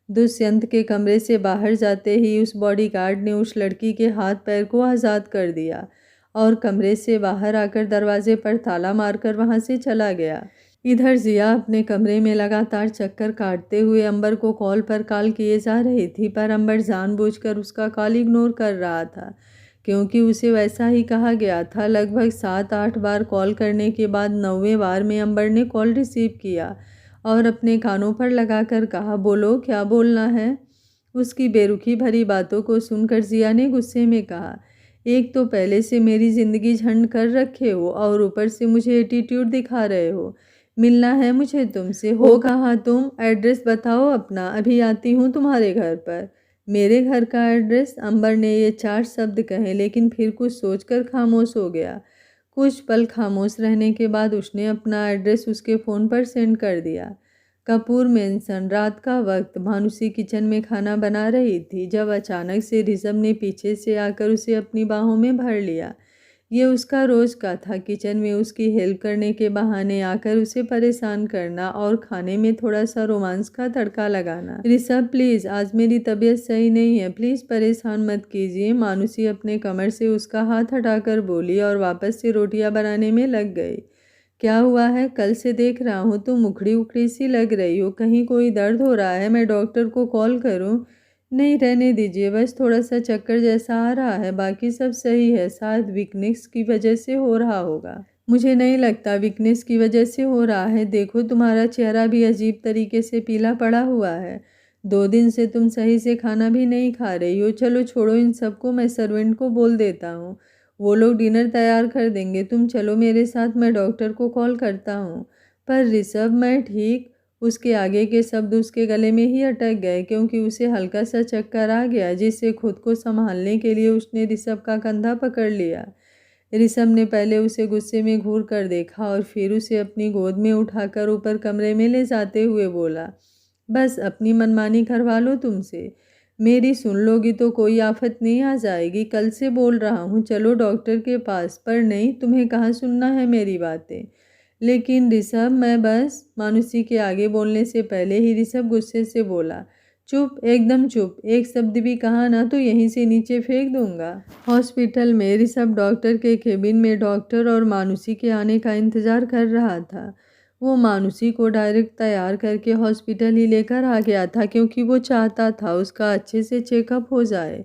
दुष्यंत के कमरे से बाहर जाते ही उस बॉडीगार्ड ने उस लड़की के हाथ पैर को आज़ाद कर दिया और कमरे से बाहर आकर दरवाजे पर ताला मारकर वहां से चला गया। इधर जिया अपने कमरे में लगातार चक्कर काटते हुए अंबर को कॉल पर कॉल किए जा रही थी, पर अंबर जानबूझकर उसका कॉल इग्नोर कर रहा था, क्योंकि उसे वैसा ही कहा गया था। लगभग 7-8 बार कॉल करने के बाद 9वें बार में अंबर ने कॉल रिसीव किया और अपने कानों पर लगाकर कहा, बोलो क्या बोलना है। उसकी बेरुखी भरी बातों को सुनकर जिया ने गुस्से में कहा, एक तो पहले से मेरी ज़िंदगी झंड कर रखे हो और ऊपर से मुझे एटीट्यूड दिखा रहे हो। मिलना है मुझे तुमसे, हो कहाँ तुम? एड्रेस बताओ अपना, अभी आती हूँ तुम्हारे घर पर। मेरे घर का एड्रेस? अंबर ने ये 4 शब्द कहे, लेकिन फिर कुछ सोचकर खामोश हो गया। कुछ पल खामोश रहने के बाद उसने अपना एड्रेस उसके फ़ोन पर सेंड कर दिया। कपूर मेंशन। रात का वक्त। भानुसी किचन में खाना बना रही थी जब अचानक से ऋषभ ने पीछे से आकर उसे अपनी बाहों में भर लिया। ये उसका रोज का था, किचन में उसकी हेल्प करने के बहाने आकर उसे परेशान करना और खाने में थोड़ा सा रोमांस का तड़का लगाना। ऋषभ प्लीज़, आज मेरी तबीयत सही नहीं है, प्लीज़ परेशान मत कीजिए। मानुसी अपने कमर से उसका हाथ हटाकर बोली और वापस से रोटियां बनाने में लग गई। क्या हुआ है? कल से देख रहा हूँ तुम उखड़ी उखड़ी सी लग रही हो, कहीं कोई दर्द हो रहा है? मैं डॉक्टर को कॉल करूँ? नहीं, रहने दीजिए, बस थोड़ा सा चक्कर जैसा आ रहा है, बाकी सब सही है। शायद वीकनेस की वजह से हो रहा होगा। मुझे नहीं लगता वीकनेस की वजह से हो रहा है, देखो तुम्हारा चेहरा भी अजीब तरीके से पीला पड़ा हुआ है। 2 दिन से तुम सही से खाना भी नहीं खा रही हो। चलो छोड़ो इन सबको, मैं सर्वेंट को बोल देता हूँ, वो लोग डिनर तैयार कर देंगे। तुम चलो मेरे साथ, मैं डॉक्टर को कॉल करता हूँ। पर ऋषभ, मैं ठीक उसके आगे के शब्द उसके गले में ही अटक गए क्योंकि उसे हल्का सा चक्कर आ गया, जिससे खुद को संभालने के लिए उसने ऋषभ का कंधा पकड़ लिया। ऋषभ ने पहले उसे गुस्से में घूर कर देखा और फिर उसे अपनी गोद में उठाकर ऊपर कमरे में ले जाते हुए बोला, बस अपनी मनमानी करवा लो तुमसे। मेरी सुन लोगी तो कोई आफत नहीं आ जाएगी। कल से बोल रहा हूँ, चलो डॉक्टर के पास। पर नहीं, तुम्हें कहाँ सुनना है मेरी बातें। लेकिन ऋषभ, मैं बस। मानुषी के आगे बोलने से पहले ही ऋषभ गुस्से से बोला, चुप, एकदम चुप। एक शब्द भी कहा ना तो यहीं से नीचे फेंक दूंगा। हॉस्पिटल में ऋषभ डॉक्टर के केबिन में डॉक्टर और मानुषी के आने का इंतजार कर रहा था। वो मानुषी को डायरेक्ट तैयार करके हॉस्पिटल ही लेकर आ गया था क्योंकि वो चाहता था उसका अच्छे से चेकअप हो जाए,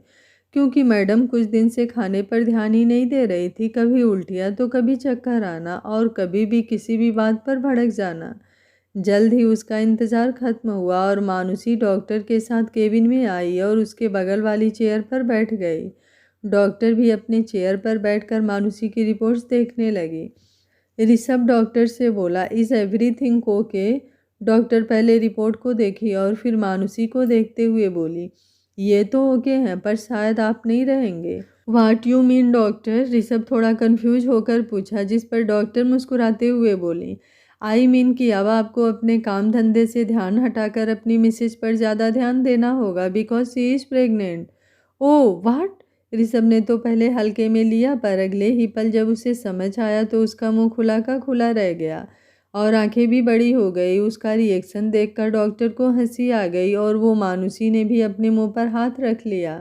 क्योंकि मैडम कुछ दिन से खाने पर ध्यान ही नहीं दे रही थी। कभी उल्टियाँ तो कभी चक्कर आना और कभी भी किसी भी बात पर भड़क जाना। जल्द ही उसका इंतज़ार खत्म हुआ और मानुषी डॉक्टर के साथ केबिन में आई और उसके बगल वाली चेयर पर बैठ गई। डॉक्टर भी अपने चेयर पर बैठकर मानुषी की रिपोर्ट्स देखने लगी। ऋषभ डॉक्टर से बोला, इज़ एवरीथिंग ओके? डॉक्टर पहले रिपोर्ट को देखी और फिर मानुषी को देखते हुए बोली, ये तो ओके हैं, पर शायद आप नहीं रहेंगे। What you mean doctor? Rishabh थोड़ा कंफ्यूज होकर पूछा, जिस पर डॉक्टर मुस्कुराते हुए बोली, आई मीन कि अब आपको अपने काम धंधे से ध्यान हटाकर अपनी मिसेज पर ज़्यादा ध्यान देना होगा, because she is pregnant. Oh what? Rishabh ने तो पहले हल्के में लिया, पर अगले ही पल जब उसे समझ आया तो उसका मुंह खुला का खुला रह गया और आंखें भी बड़ी हो गई। उसका रिएक्शन देखकर डॉक्टर को हंसी आ गई और वो मानुषी ने भी अपने मुंह पर हाथ रख लिया।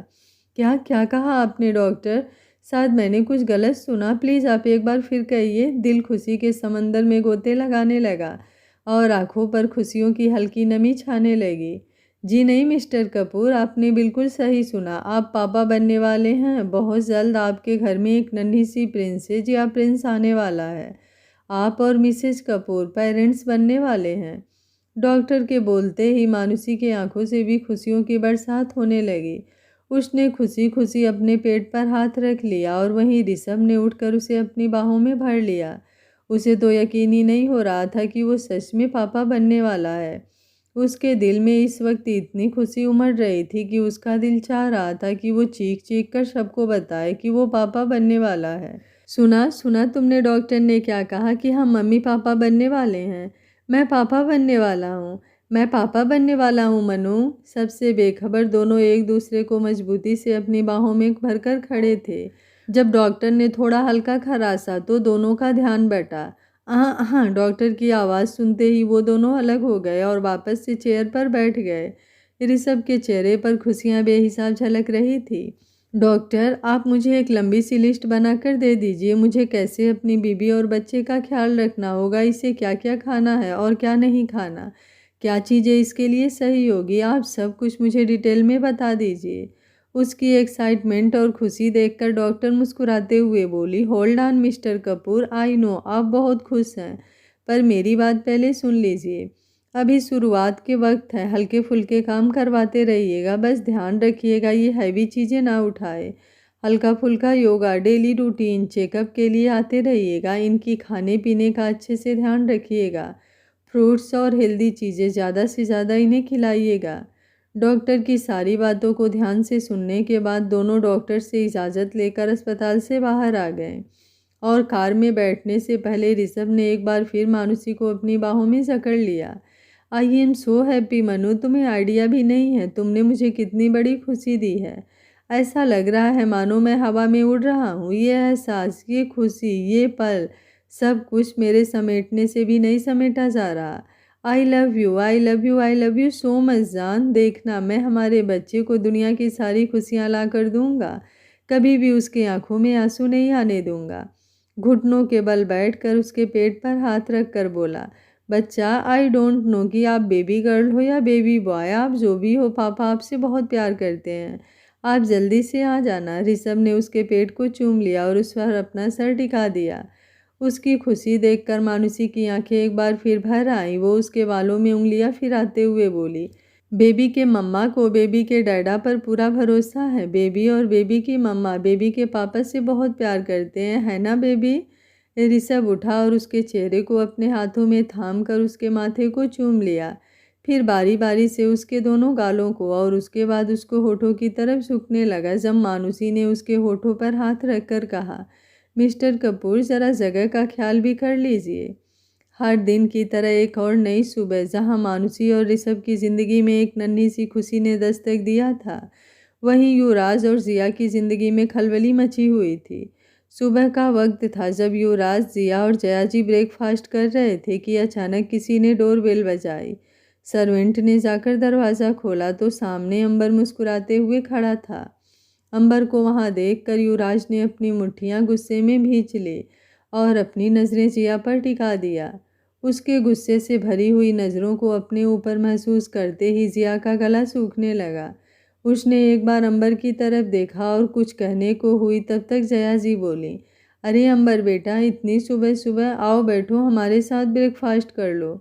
क्या क्या कहा आपने डॉक्टर? शायद मैंने कुछ गलत सुना, प्लीज़ आप एक बार फिर कहिए। दिल खुशी के समंदर में गोते लगाने लगा और आंखों पर खुशियों की हल्की नमी छाने लगी। जी नहीं मिस्टर कपूर, आपने बिल्कुल सही सुना, आप पापा बनने वाले हैं। बहुत जल्द आपके घर में एक नन्ही सी प्रिंसेस या प्रिंस आने वाला है। आप और मिसेस कपूर पेरेंट्स बनने वाले हैं। डॉक्टर के बोलते ही मानुषी की आंखों से भी खुशियों की बरसात होने लगी। उसने खुशी खुशी अपने पेट पर हाथ रख लिया और वहीं ऋषभ ने उठकर उसे अपनी बाहों में भर लिया। उसे तो यकीन ही नहीं हो रहा था कि वो सच में पापा बनने वाला है। उसके दिल में इस वक्त इतनी खुशी उमड़ रही थी कि उसका दिल चाह रहा था कि वो चीख चीख कर सबको बताए कि वो पापा बनने वाला है। सुना सुना तुमने डॉक्टर ने क्या कहा कि हम मम्मी पापा बनने वाले हैं? मैं पापा बनने वाला हूँ, मैं पापा बनने वाला हूँ मनु। सबसे बेखबर दोनों एक दूसरे को मजबूती से अपनी बाहों में भरकर खड़े थे। जब डॉक्टर ने थोड़ा हल्का खरासा तो दोनों का ध्यान बटा। हाँ हाँ, डॉक्टर की आवाज़ सुनते ही वो दोनों अलग हो गए और वापस से चेयर पर बैठ गए। ऋषभ के चेहरे पर खुशियाँ बेहिसाब झलक रही थी। डॉक्टर, आप मुझे एक लंबी सी लिस्ट बनाकर दे दीजिए। मुझे कैसे अपनी बीबी और बच्चे का ख्याल रखना होगा, इसे क्या क्या खाना है और क्या नहीं खाना, क्या चीज़ें इसके लिए सही होगी, आप सब कुछ मुझे डिटेल में बता दीजिए। उसकी एक्साइटमेंट और खुशी देखकर डॉक्टर मुस्कुराते हुए बोली, hold on mister Kapoor, I know आप बहुत खुश हैं, पर मेरी बात पहले सुन लीजिए। अभी शुरुआत के वक्त है, हल्के फुल्के काम करवाते रहिएगा, बस ध्यान रखिएगा ये हैवी चीज़ें ना उठाए। हल्का फुल्का योगा, डेली रूटीन, चेकअप के लिए आते रहिएगा। इनकी खाने पीने का अच्छे से ध्यान रखिएगा। फ्रूट्स और हेल्दी चीज़ें ज़्यादा से ज़्यादा इन्हें खिलाइएगा। डॉक्टर की सारी बातों को ध्यान से सुनने के बाद दोनों डॉक्टर से इजाज़त लेकर अस्पताल से बाहर आ गए और कार में बैठने से पहले ऋषभ ने एक बार फिर मानुषी को अपनी बाहों में जकड़ लिया। I am so happy Manu, तुम्हें आइडिया भी नहीं है तुमने मुझे कितनी बड़ी खुशी दी है। ऐसा लग रहा है मानो मैं हवा में उड़ रहा हूँ। ये एहसास, ये खुशी, ये पल, सब कुछ मेरे समेटने से भी नहीं समेटा जा रहा। I love you, I love you, I love you so much जान। देखना, मैं हमारे बच्चे को दुनिया की सारी खुशियाँ ला कर दूँगा। कभी भी उसकी आंखों में आंसू नहीं आने दूँगा। घुटनों के बल बैठकर उसके पेट पर हाथ रख कर बोला, बच्चा, आई डोंट नो कि आप बेबी गर्ल हो या बेबी बॉय, आप जो भी हो, पापा आपसे बहुत प्यार करते हैं। आप जल्दी से आ जाना। ऋषभ ने उसके पेट को चूम लिया और उस पर अपना सर टिका दिया। उसकी खुशी देखकर मानुषी की आंखें एक बार फिर भर आईं। वो उसके बालों में उंगलियां फिराते हुए बोली, बेबी के मम्मा को बेबी के डैडा पर पूरा भरोसा है। बेबी और बेबी की मम्मा बेबी के पापा से बहुत प्यार करते हैं, है ना बेबी? ऋषभ उठा और उसके चेहरे को अपने हाथों में थाम कर उसके माथे को चूम लिया। फिर बारी बारी से उसके दोनों गालों को और उसके बाद उसको होठों की तरफ झुकने लगा। जब मानुसी ने उसके होठों पर हाथ रखकर कहा, मिस्टर कपूर, ज़रा जगह का ख्याल भी कर लीजिए। हर दिन की तरह एक और नई सुबह, जहां मानुसी और ऋषभ की ज़िंदगी में एक नन्ही सी खुशी ने दस्तक दिया था, वहीं युवराज और जिया की ज़िंदगी में खलबली मची हुई थी। सुबह का वक्त था जब युवराज, जिया और जयाजी ब्रेकफास्ट कर रहे थे कि अचानक किसी ने डोरबेल बजाई। सर्वेंट ने जाकर दरवाज़ा खोला तो सामने अंबर मुस्कुराते हुए खड़ा था। अंबर को वहां देखकर युवराज ने अपनी मुट्ठियां गुस्से में भींच ली और अपनी नज़रें जिया पर टिका दिया। उसके गुस्से से भरी हुई नज़रों को अपने ऊपर महसूस करते ही जिया का गला सूखने लगा। उसने एक बार अंबर की तरफ देखा और कुछ कहने को हुई, तब तक जया जी बोली, अरे अंबर बेटा, इतनी सुबह सुबह, आओ बैठो, हमारे साथ ब्रेकफास्ट कर लो।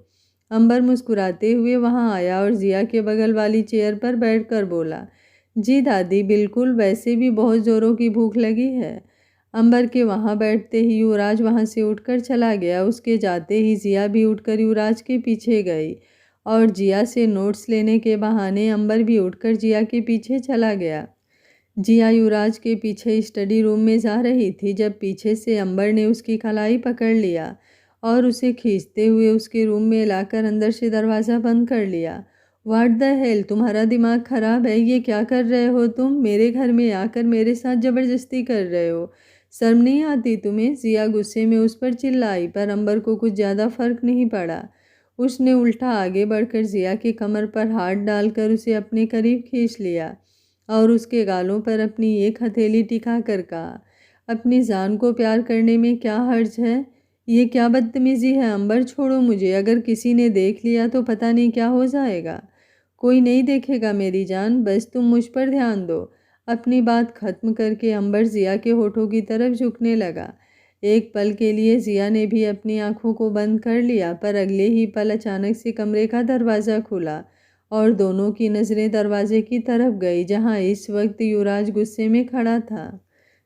अंबर मुस्कुराते हुए वहां आया और जिया के बगल वाली चेयर पर बैठकर बोला, जी दादी, बिल्कुल, वैसे भी बहुत ज़ोरों की भूख लगी है। अंबर के वहां बैठते ही युवराज वहां से उठकर चला गया। उसके जाते ही जिया भी उठकर युवराज के पीछे गई और जिया से नोट्स लेने के बहाने अंबर भी उठकर जिया के पीछे चला गया। जिया युवराज के पीछे स्टडी रूम में जा रही थी जब पीछे से अंबर ने उसकी कलाई पकड़ लिया और उसे खींचते हुए उसके रूम में लाकर अंदर से दरवाज़ा बंद कर लिया। व्हाट द हेल, तुम्हारा दिमाग खराब है? ये क्या कर रहे हो तुम? मेरे घर में आकर मेरे साथ ज़बरदस्ती कर रहे हो? शर्म नहीं आती तुम्हें? जिया गुस्से में उस पर चिल्लाई, पर अंबर को कुछ ज़्यादा फर्क नहीं पड़ा। उसने उल्टा आगे बढ़कर जिया के कमर पर हाथ डालकर उसे अपने करीब खींच लिया और उसके गालों पर अपनी एक हथेली टिका कर कहा, अपनी जान को प्यार करने में क्या हर्ज है? ये क्या बदतमीजी है अंबर, छोड़ो मुझे। अगर किसी ने देख लिया तो पता नहीं क्या हो जाएगा। कोई नहीं देखेगा मेरी जान, बस तुम मुझ पर ध्यान दो। अपनी बात खत्म करके अंबर जिया के होठों की तरफ झुकने लगा। एक पल के लिए जिया ने भी अपनी आंखों को बंद कर लिया, पर अगले ही पल अचानक से कमरे का दरवाज़ा खुला और दोनों की नज़रें दरवाजे की तरफ गई जहां इस वक्त युवराज गुस्से में खड़ा था।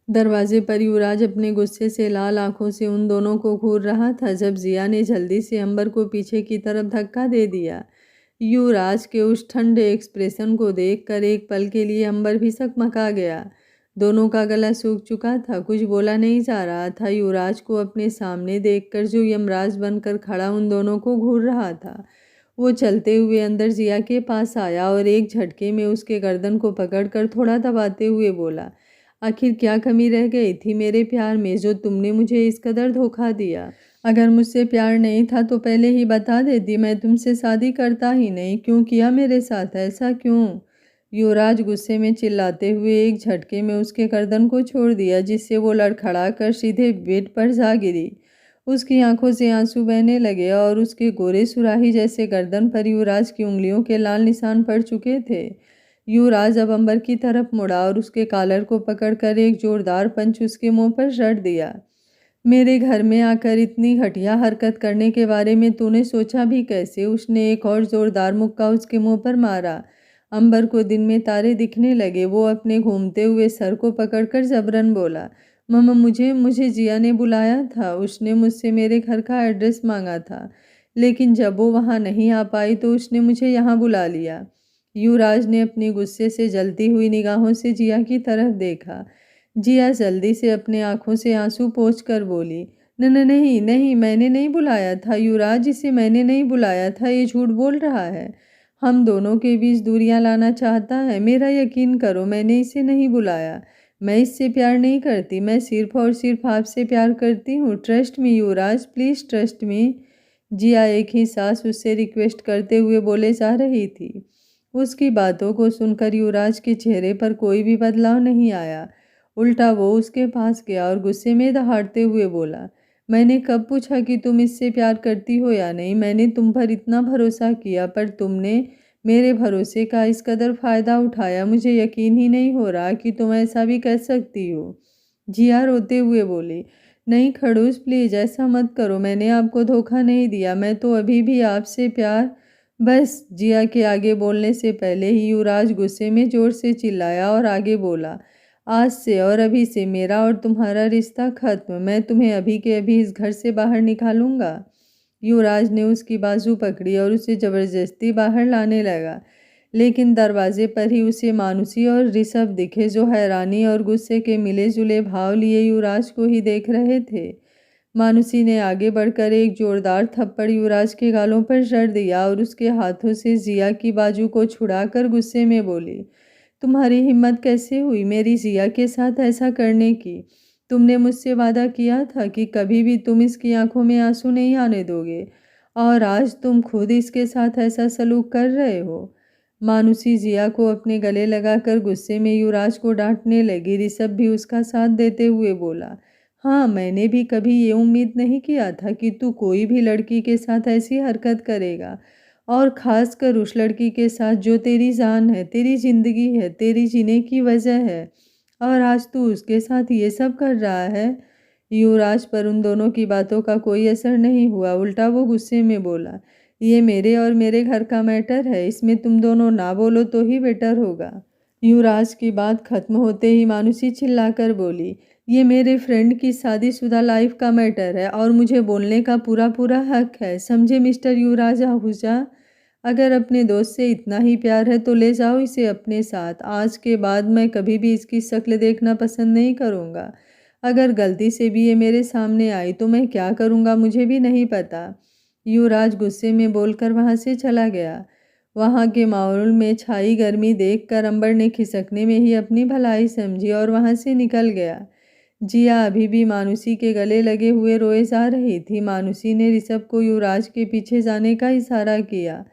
दरवाजे पर युवराज अपने गुस्से से लाल आंखों से उन दोनों को घूर रहा था जब जिया ने जल्दी से अंबर को पीछे की तरफ धक्का दे दिया। युवराज के उस ठंडे एक्सप्रेशन को देखकर एक पल के लिए अंबर भी सकमका गया। दोनों का गला सूख चुका था, कुछ बोला नहीं जा रहा था। युवराज को अपने सामने देखकर जो यमराज बनकर खड़ा उन दोनों को घूर रहा था, वो चलते हुए अंदर जिया के पास आया और एक झटके में उसके गर्दन को पकड़कर थोड़ा दबाते हुए बोला, आखिर क्या कमी रह गई थी मेरे प्यार में जो तुमने मुझे इस कदर धोखा दिया? अगर मुझसे प्यार नहीं था तो पहले ही बता देती, मैं तुमसे शादी करता ही नहीं। क्यों किया मेरे साथ ऐसा, क्यों? युवराज गुस्से में चिल्लाते हुए एक झटके में उसके गर्दन को छोड़ दिया जिससे वो लड़खड़ा कर सीधे बेड पर जा गिरी। उसकी आंखों से आंसू बहने लगे और उसके गोरे सुराही जैसे गर्दन पर युवराज की उंगलियों के लाल निशान पड़ चुके थे। युवराज अब अंबर की तरफ मुड़ा और उसके कॉलर को पकड़कर एक जोरदार पंच उसके मुंह पर रट दिया। मेरे घर में आकर इतनी घटिया हरकत करने के बारे में तूने सोचा भी कैसे? उसने एक और जोरदार मुक्का उसके मुंह पर मारा। अंबर को दिन में तारे दिखने लगे। वो अपने घूमते हुए सर को पकड़कर जबरन बोला, मम्मा, मुझे जिया ने बुलाया था। उसने मुझसे मेरे घर का एड्रेस मांगा था, लेकिन जब वो वहाँ नहीं आ पाई तो उसने मुझे यहाँ बुला लिया। युवराज ने अपनी गुस्से से जलती हुई निगाहों से जिया की तरफ देखा। जिया जल्दी से अपने आंखों से आंसू पोंछकर बोली, नहीं नहीं, मैंने नहीं बुलाया था युवराज, इसे मैंने नहीं बुलाया था, ये झूठ बोल रहा है। हम दोनों के बीच दूरियां लाना चाहता है। मेरा यकीन करो, मैंने इसे नहीं बुलाया। मैं इससे प्यार नहीं करती, मैं सिर्फ और सिर्फ आपसे प्यार करती हूँ। Trust me Yuvraj, please trust me. Jiya एक ही सांस उससे रिक्वेस्ट करते हुए बोले जा रही थी। उसकी बातों को सुनकर युवराज के चेहरे पर कोई भी बदलाव नहीं आया। उल्टा वो उसके पास गया और गुस्से में दहाड़ते हुए बोला, मैंने कब पूछा कि तुम इससे प्यार करती हो या नहीं? मैंने तुम पर इतना भरोसा किया, पर तुमने मेरे भरोसे का इस कदर फ़ायदा उठाया। मुझे यकीन ही नहीं हो रहा कि तुम ऐसा भी कर सकती हो। जिया रोते हुए बोली, नहीं खड़ूस, प्लीज़ ऐसा मत करो। मैंने आपको धोखा नहीं दिया। मैं तो अभी भी आपसे प्यार। बस। जिया के आगे बोलने से पहले ही युवराज गुस्से में ज़ोर से चिल्लाया और आगे बोला, आज से और अभी से मेरा और तुम्हारा रिश्ता खत्म। मैं तुम्हें अभी के अभी इस घर से बाहर निकालूंगा। युवराज ने उसकी बाजू पकड़ी और उसे जबरदस्ती बाहर लाने लगा, लेकिन दरवाजे पर ही उसे मानुषी और ऋषभ दिखे, जो हैरानी और गुस्से के मिले जुले भाव लिए युवराज को ही देख रहे थे। मानुषी ने आगे बढ़कर एक जोरदार थप्पड़ युवराज के गालों पर जड़ दिया और उसके हाथों से जिया की बाजू को छुड़ाकर गुस्से में बोली, तुम्हारी हिम्मत कैसे हुई मेरी जिया के साथ ऐसा करने की? तुमने मुझसे वादा किया था कि कभी भी तुम इसकी आंखों में आंसू नहीं आने दोगे, और आज तुम खुद इसके साथ ऐसा सलूक कर रहे हो। मानुषी जिया को अपने गले लगाकर गुस्से में युवराज को डांटने लगी। ऋषभ भी उसका साथ देते हुए बोला, हाँ, मैंने भी कभी ये उम्मीद नहीं किया था कि तू कोई भी लड़की के साथ ऐसी हरकत करेगा, और ख़ासकर उस लड़की के साथ जो तेरी जान है, तेरी ज़िंदगी है, तेरी जीने की वजह है, और आज तू उसके साथ ये सब कर रहा है। युवराज पर उन दोनों की बातों का कोई असर नहीं हुआ, उल्टा वो गुस्से में बोला, ये मेरे और मेरे घर का मैटर है, इसमें तुम दोनों ना बोलो तो ही बेटर होगा। युवराज की बात खत्म होते ही मानुषी चिल्लाकर बोली, ये मेरे फ्रेंड की शादीशुदा लाइफ का मैटर है और मुझे बोलने का पूरा पूरा हक है, समझे मिस्टर युवराज आहूजा? अगर अपने दोस्त से इतना ही प्यार है तो ले जाओ इसे अपने साथ। आज के बाद मैं कभी भी इसकी शक्ल देखना पसंद नहीं करूँगा। अगर गलती से भी ये मेरे सामने आई तो मैं क्या करूँगा मुझे भी नहीं पता। युवराज गुस्से में बोलकर वहाँ से चला गया। वहाँ के माहौल में छाई गर्मी देखकर अंबर ने खिसकने में ही अपनी भलाई समझी और वहाँ से निकल गया। जिया अभी भी मानुषी के गले लगे हुए रोए जा रही थी। मानुषी ने ऋषभ को युवराज के पीछे जाने का इशारा किया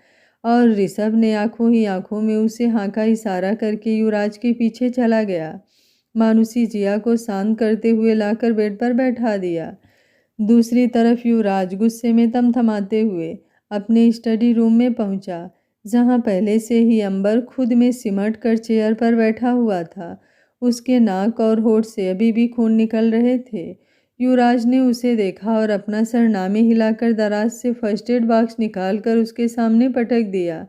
और ऋषभ ने आंखों ही आंखों में उसे हाँ का इशारा करके युवराज के पीछे चला गया। मानुषी जिया को शांत करते हुए लाकर बेड पर बैठा दिया। दूसरी तरफ युवराज गुस्से में थमथमाते हुए अपने स्टडी रूम में पहुंचा, जहां पहले से ही अंबर खुद में सिमट कर चेयर पर बैठा हुआ था। उसके नाक और होठ से अभी भी खून निकल रहे थे। युवराज ने उसे देखा और अपना सरनामे हिलाकर दराज से फर्स्ट एड बॉक्स निकालकर उसके सामने पटक दिया।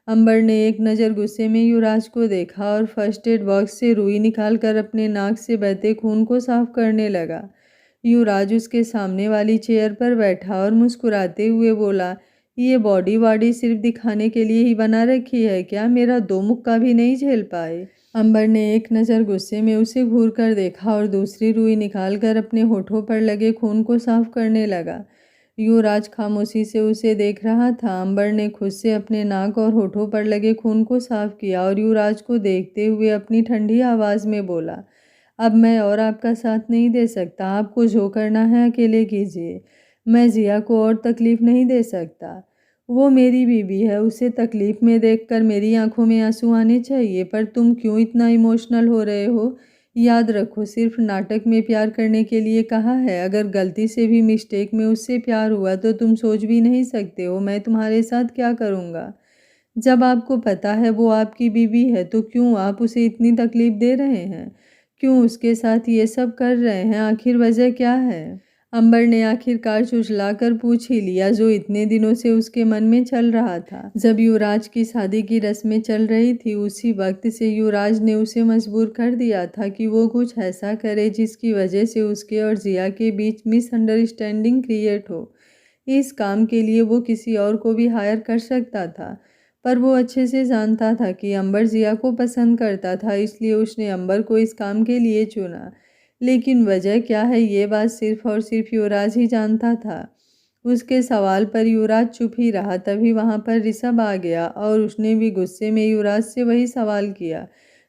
अंबर ने एक नज़र गुस्से में युवराज को देखा और फर्स्ट एड बॉक्स से रुई निकालकर अपने नाक से बहते खून को साफ करने लगा। युवराज उसके सामने वाली चेयर पर बैठा और मुस्कुराते हुए बोला, ये बॉडी सिर्फ दिखाने के लिए ही बना रखी है क्या? मेरा दो मुक्का भी नहीं झेल पाए। अंबर ने एक नज़र गुस्से में उसे घूर कर देखा और दूसरी रुई निकालकर अपने होठों पर लगे खून को साफ करने लगा। युवराज खामोशी से उसे देख रहा था। अंबर ने खुद से अपने नाक और होठों पर लगे खून को साफ किया और युवराज को देखते हुए अपनी ठंडी आवाज़ में बोला, अब मैं और आपका साथ नहीं दे सकता। आपको जो करना है अकेले कीजिए। मैं जिया को और तकलीफ़ नहीं दे सकता। वो मेरी बीवी है, उसे तकलीफ़ में देखकर मेरी आंखों में आंसू आने चाहिए। पर तुम क्यों इतना इमोशनल हो रहे हो? याद रखो, सिर्फ नाटक में प्यार करने के लिए कहा है। अगर गलती से भी मिस्टेक में उससे प्यार हुआ तो तुम सोच भी नहीं सकते हो मैं तुम्हारे साथ क्या करूँगा। जब आपको पता है वो आपकी बीवी है तो क्यों आप उसे इतनी तकलीफ़ दे रहे हैं? क्यों उसके साथ ये सब कर रहे हैं? आखिर वजह क्या है? अंबर ने आखिरकार झुठलाकर पूछ ही लिया जो इतने दिनों से उसके मन में चल रहा था। जब युवराज की शादी की रस्में चल रही थी उसी वक्त से युवराज ने उसे मजबूर कर दिया था कि वो कुछ ऐसा करे जिसकी वजह से उसके और जिया के बीच मिसअंडरस्टैंडिंग क्रिएट हो। इस काम के लिए वो किसी और को भी हायर कर सकता था, पर वो अच्छे से जानता था कि अंबर जिया को पसंद करता था, इसलिए उसने अंबर को इस काम के लिए चुना। लेकिन वजह क्या है ये बात सिर्फ और सिर्फ युवराज ही जानता था। उसके सवाल पर युवराज चुप ही रहा। तभी वहाँ पर ऋषभ आ गया और उसने भी गुस्से में युवराज से वही सवाल किया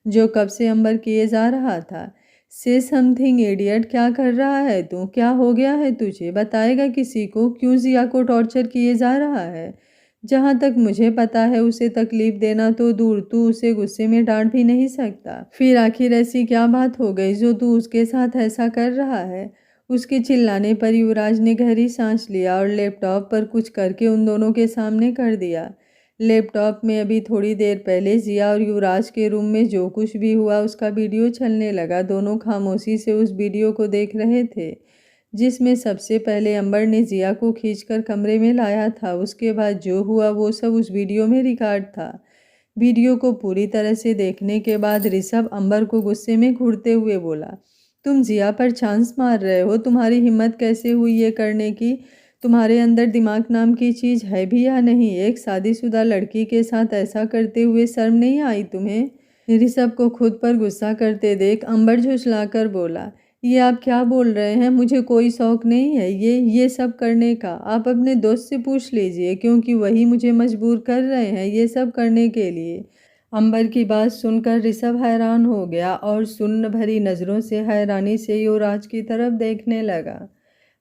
जो कब से अंबर किए जा रहा था। से समथिंग इडियट, क्या कर रहा है तू? क्या हो गया है तुझे? बताएगा किसी को? क्यों जिया को टॉर्चर किए जा रहा है? जहाँ तक मुझे पता है उसे तकलीफ देना तो दूर, तू उसे गुस्से में डांट भी नहीं सकता। फिर आखिर ऐसी क्या बात हो गई जो तू उसके साथ ऐसा कर रहा है? उसके चिल्लाने पर युवराज ने गहरी सांस लिया और लैपटॉप पर कुछ करके उन दोनों के सामने कर दिया। लैपटॉप में अभी थोड़ी देर पहले जिया और युवराज के रूम में जो कुछ भी हुआ उसका वीडियो चलने लगा। दोनों खामोशी से उस वीडियो को देख रहे थे, जिसमें सबसे पहले अंबर ने जिया को खींचकर कमरे में लाया था। उसके बाद जो हुआ वो सब उस वीडियो में रिकॉर्ड था। वीडियो को पूरी तरह से देखने के बाद ऋषभ अंबर को गुस्से में घूरते हुए बोला, तुम जिया पर चांस मार रहे हो? तुम्हारी हिम्मत कैसे हुई ये करने की? तुम्हारे अंदर दिमाग नाम की चीज़ है भी या नहीं? एक शादीशुदा लड़की के साथ ऐसा करते हुए शर्म नहीं आई तुम्हें? ऋषभ को खुद पर गुस्सा करते देख अंबर झुठलाकर बोला, ये आप क्या बोल रहे हैं? मुझे कोई शौक नहीं है ये सब करने का। आप अपने दोस्त से पूछ लीजिए, क्योंकि वही मुझे मजबूर कर रहे हैं ये सब करने के लिए। अंबर की बात सुनकर ऋषभ हैरान हो गया और सुन्न भरी नज़रों से हैरानी से युवराज की तरफ देखने लगा।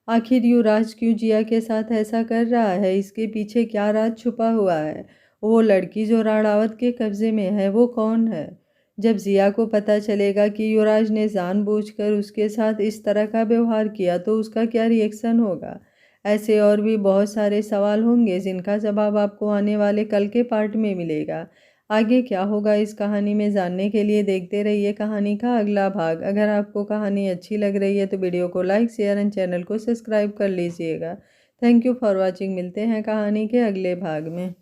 आखिर युवराज क्यों जिया के साथ ऐसा कर रहा है? इसके पीछे क्या राज छुपा हुआ है? वो लड़की जो राणावत के कब्जे में है वो कौन है? जब जिया को पता चलेगा कि युवराज ने जानबूझकर उसके साथ इस तरह का व्यवहार किया तो उसका क्या रिएक्शन होगा? ऐसे और भी बहुत सारे सवाल होंगे जिनका जवाब आपको आने वाले कल के पार्ट में मिलेगा। आगे क्या होगा इस कहानी में जानने के लिए देखते रहिए कहानी का अगला भाग। अगर आपको कहानी अच्छी लग रही है तो वीडियो को लाइक, शेयर एंड चैनल को सब्सक्राइब कर लीजिएगा। Thank you for watching. मिलते हैं कहानी के अगले भाग में।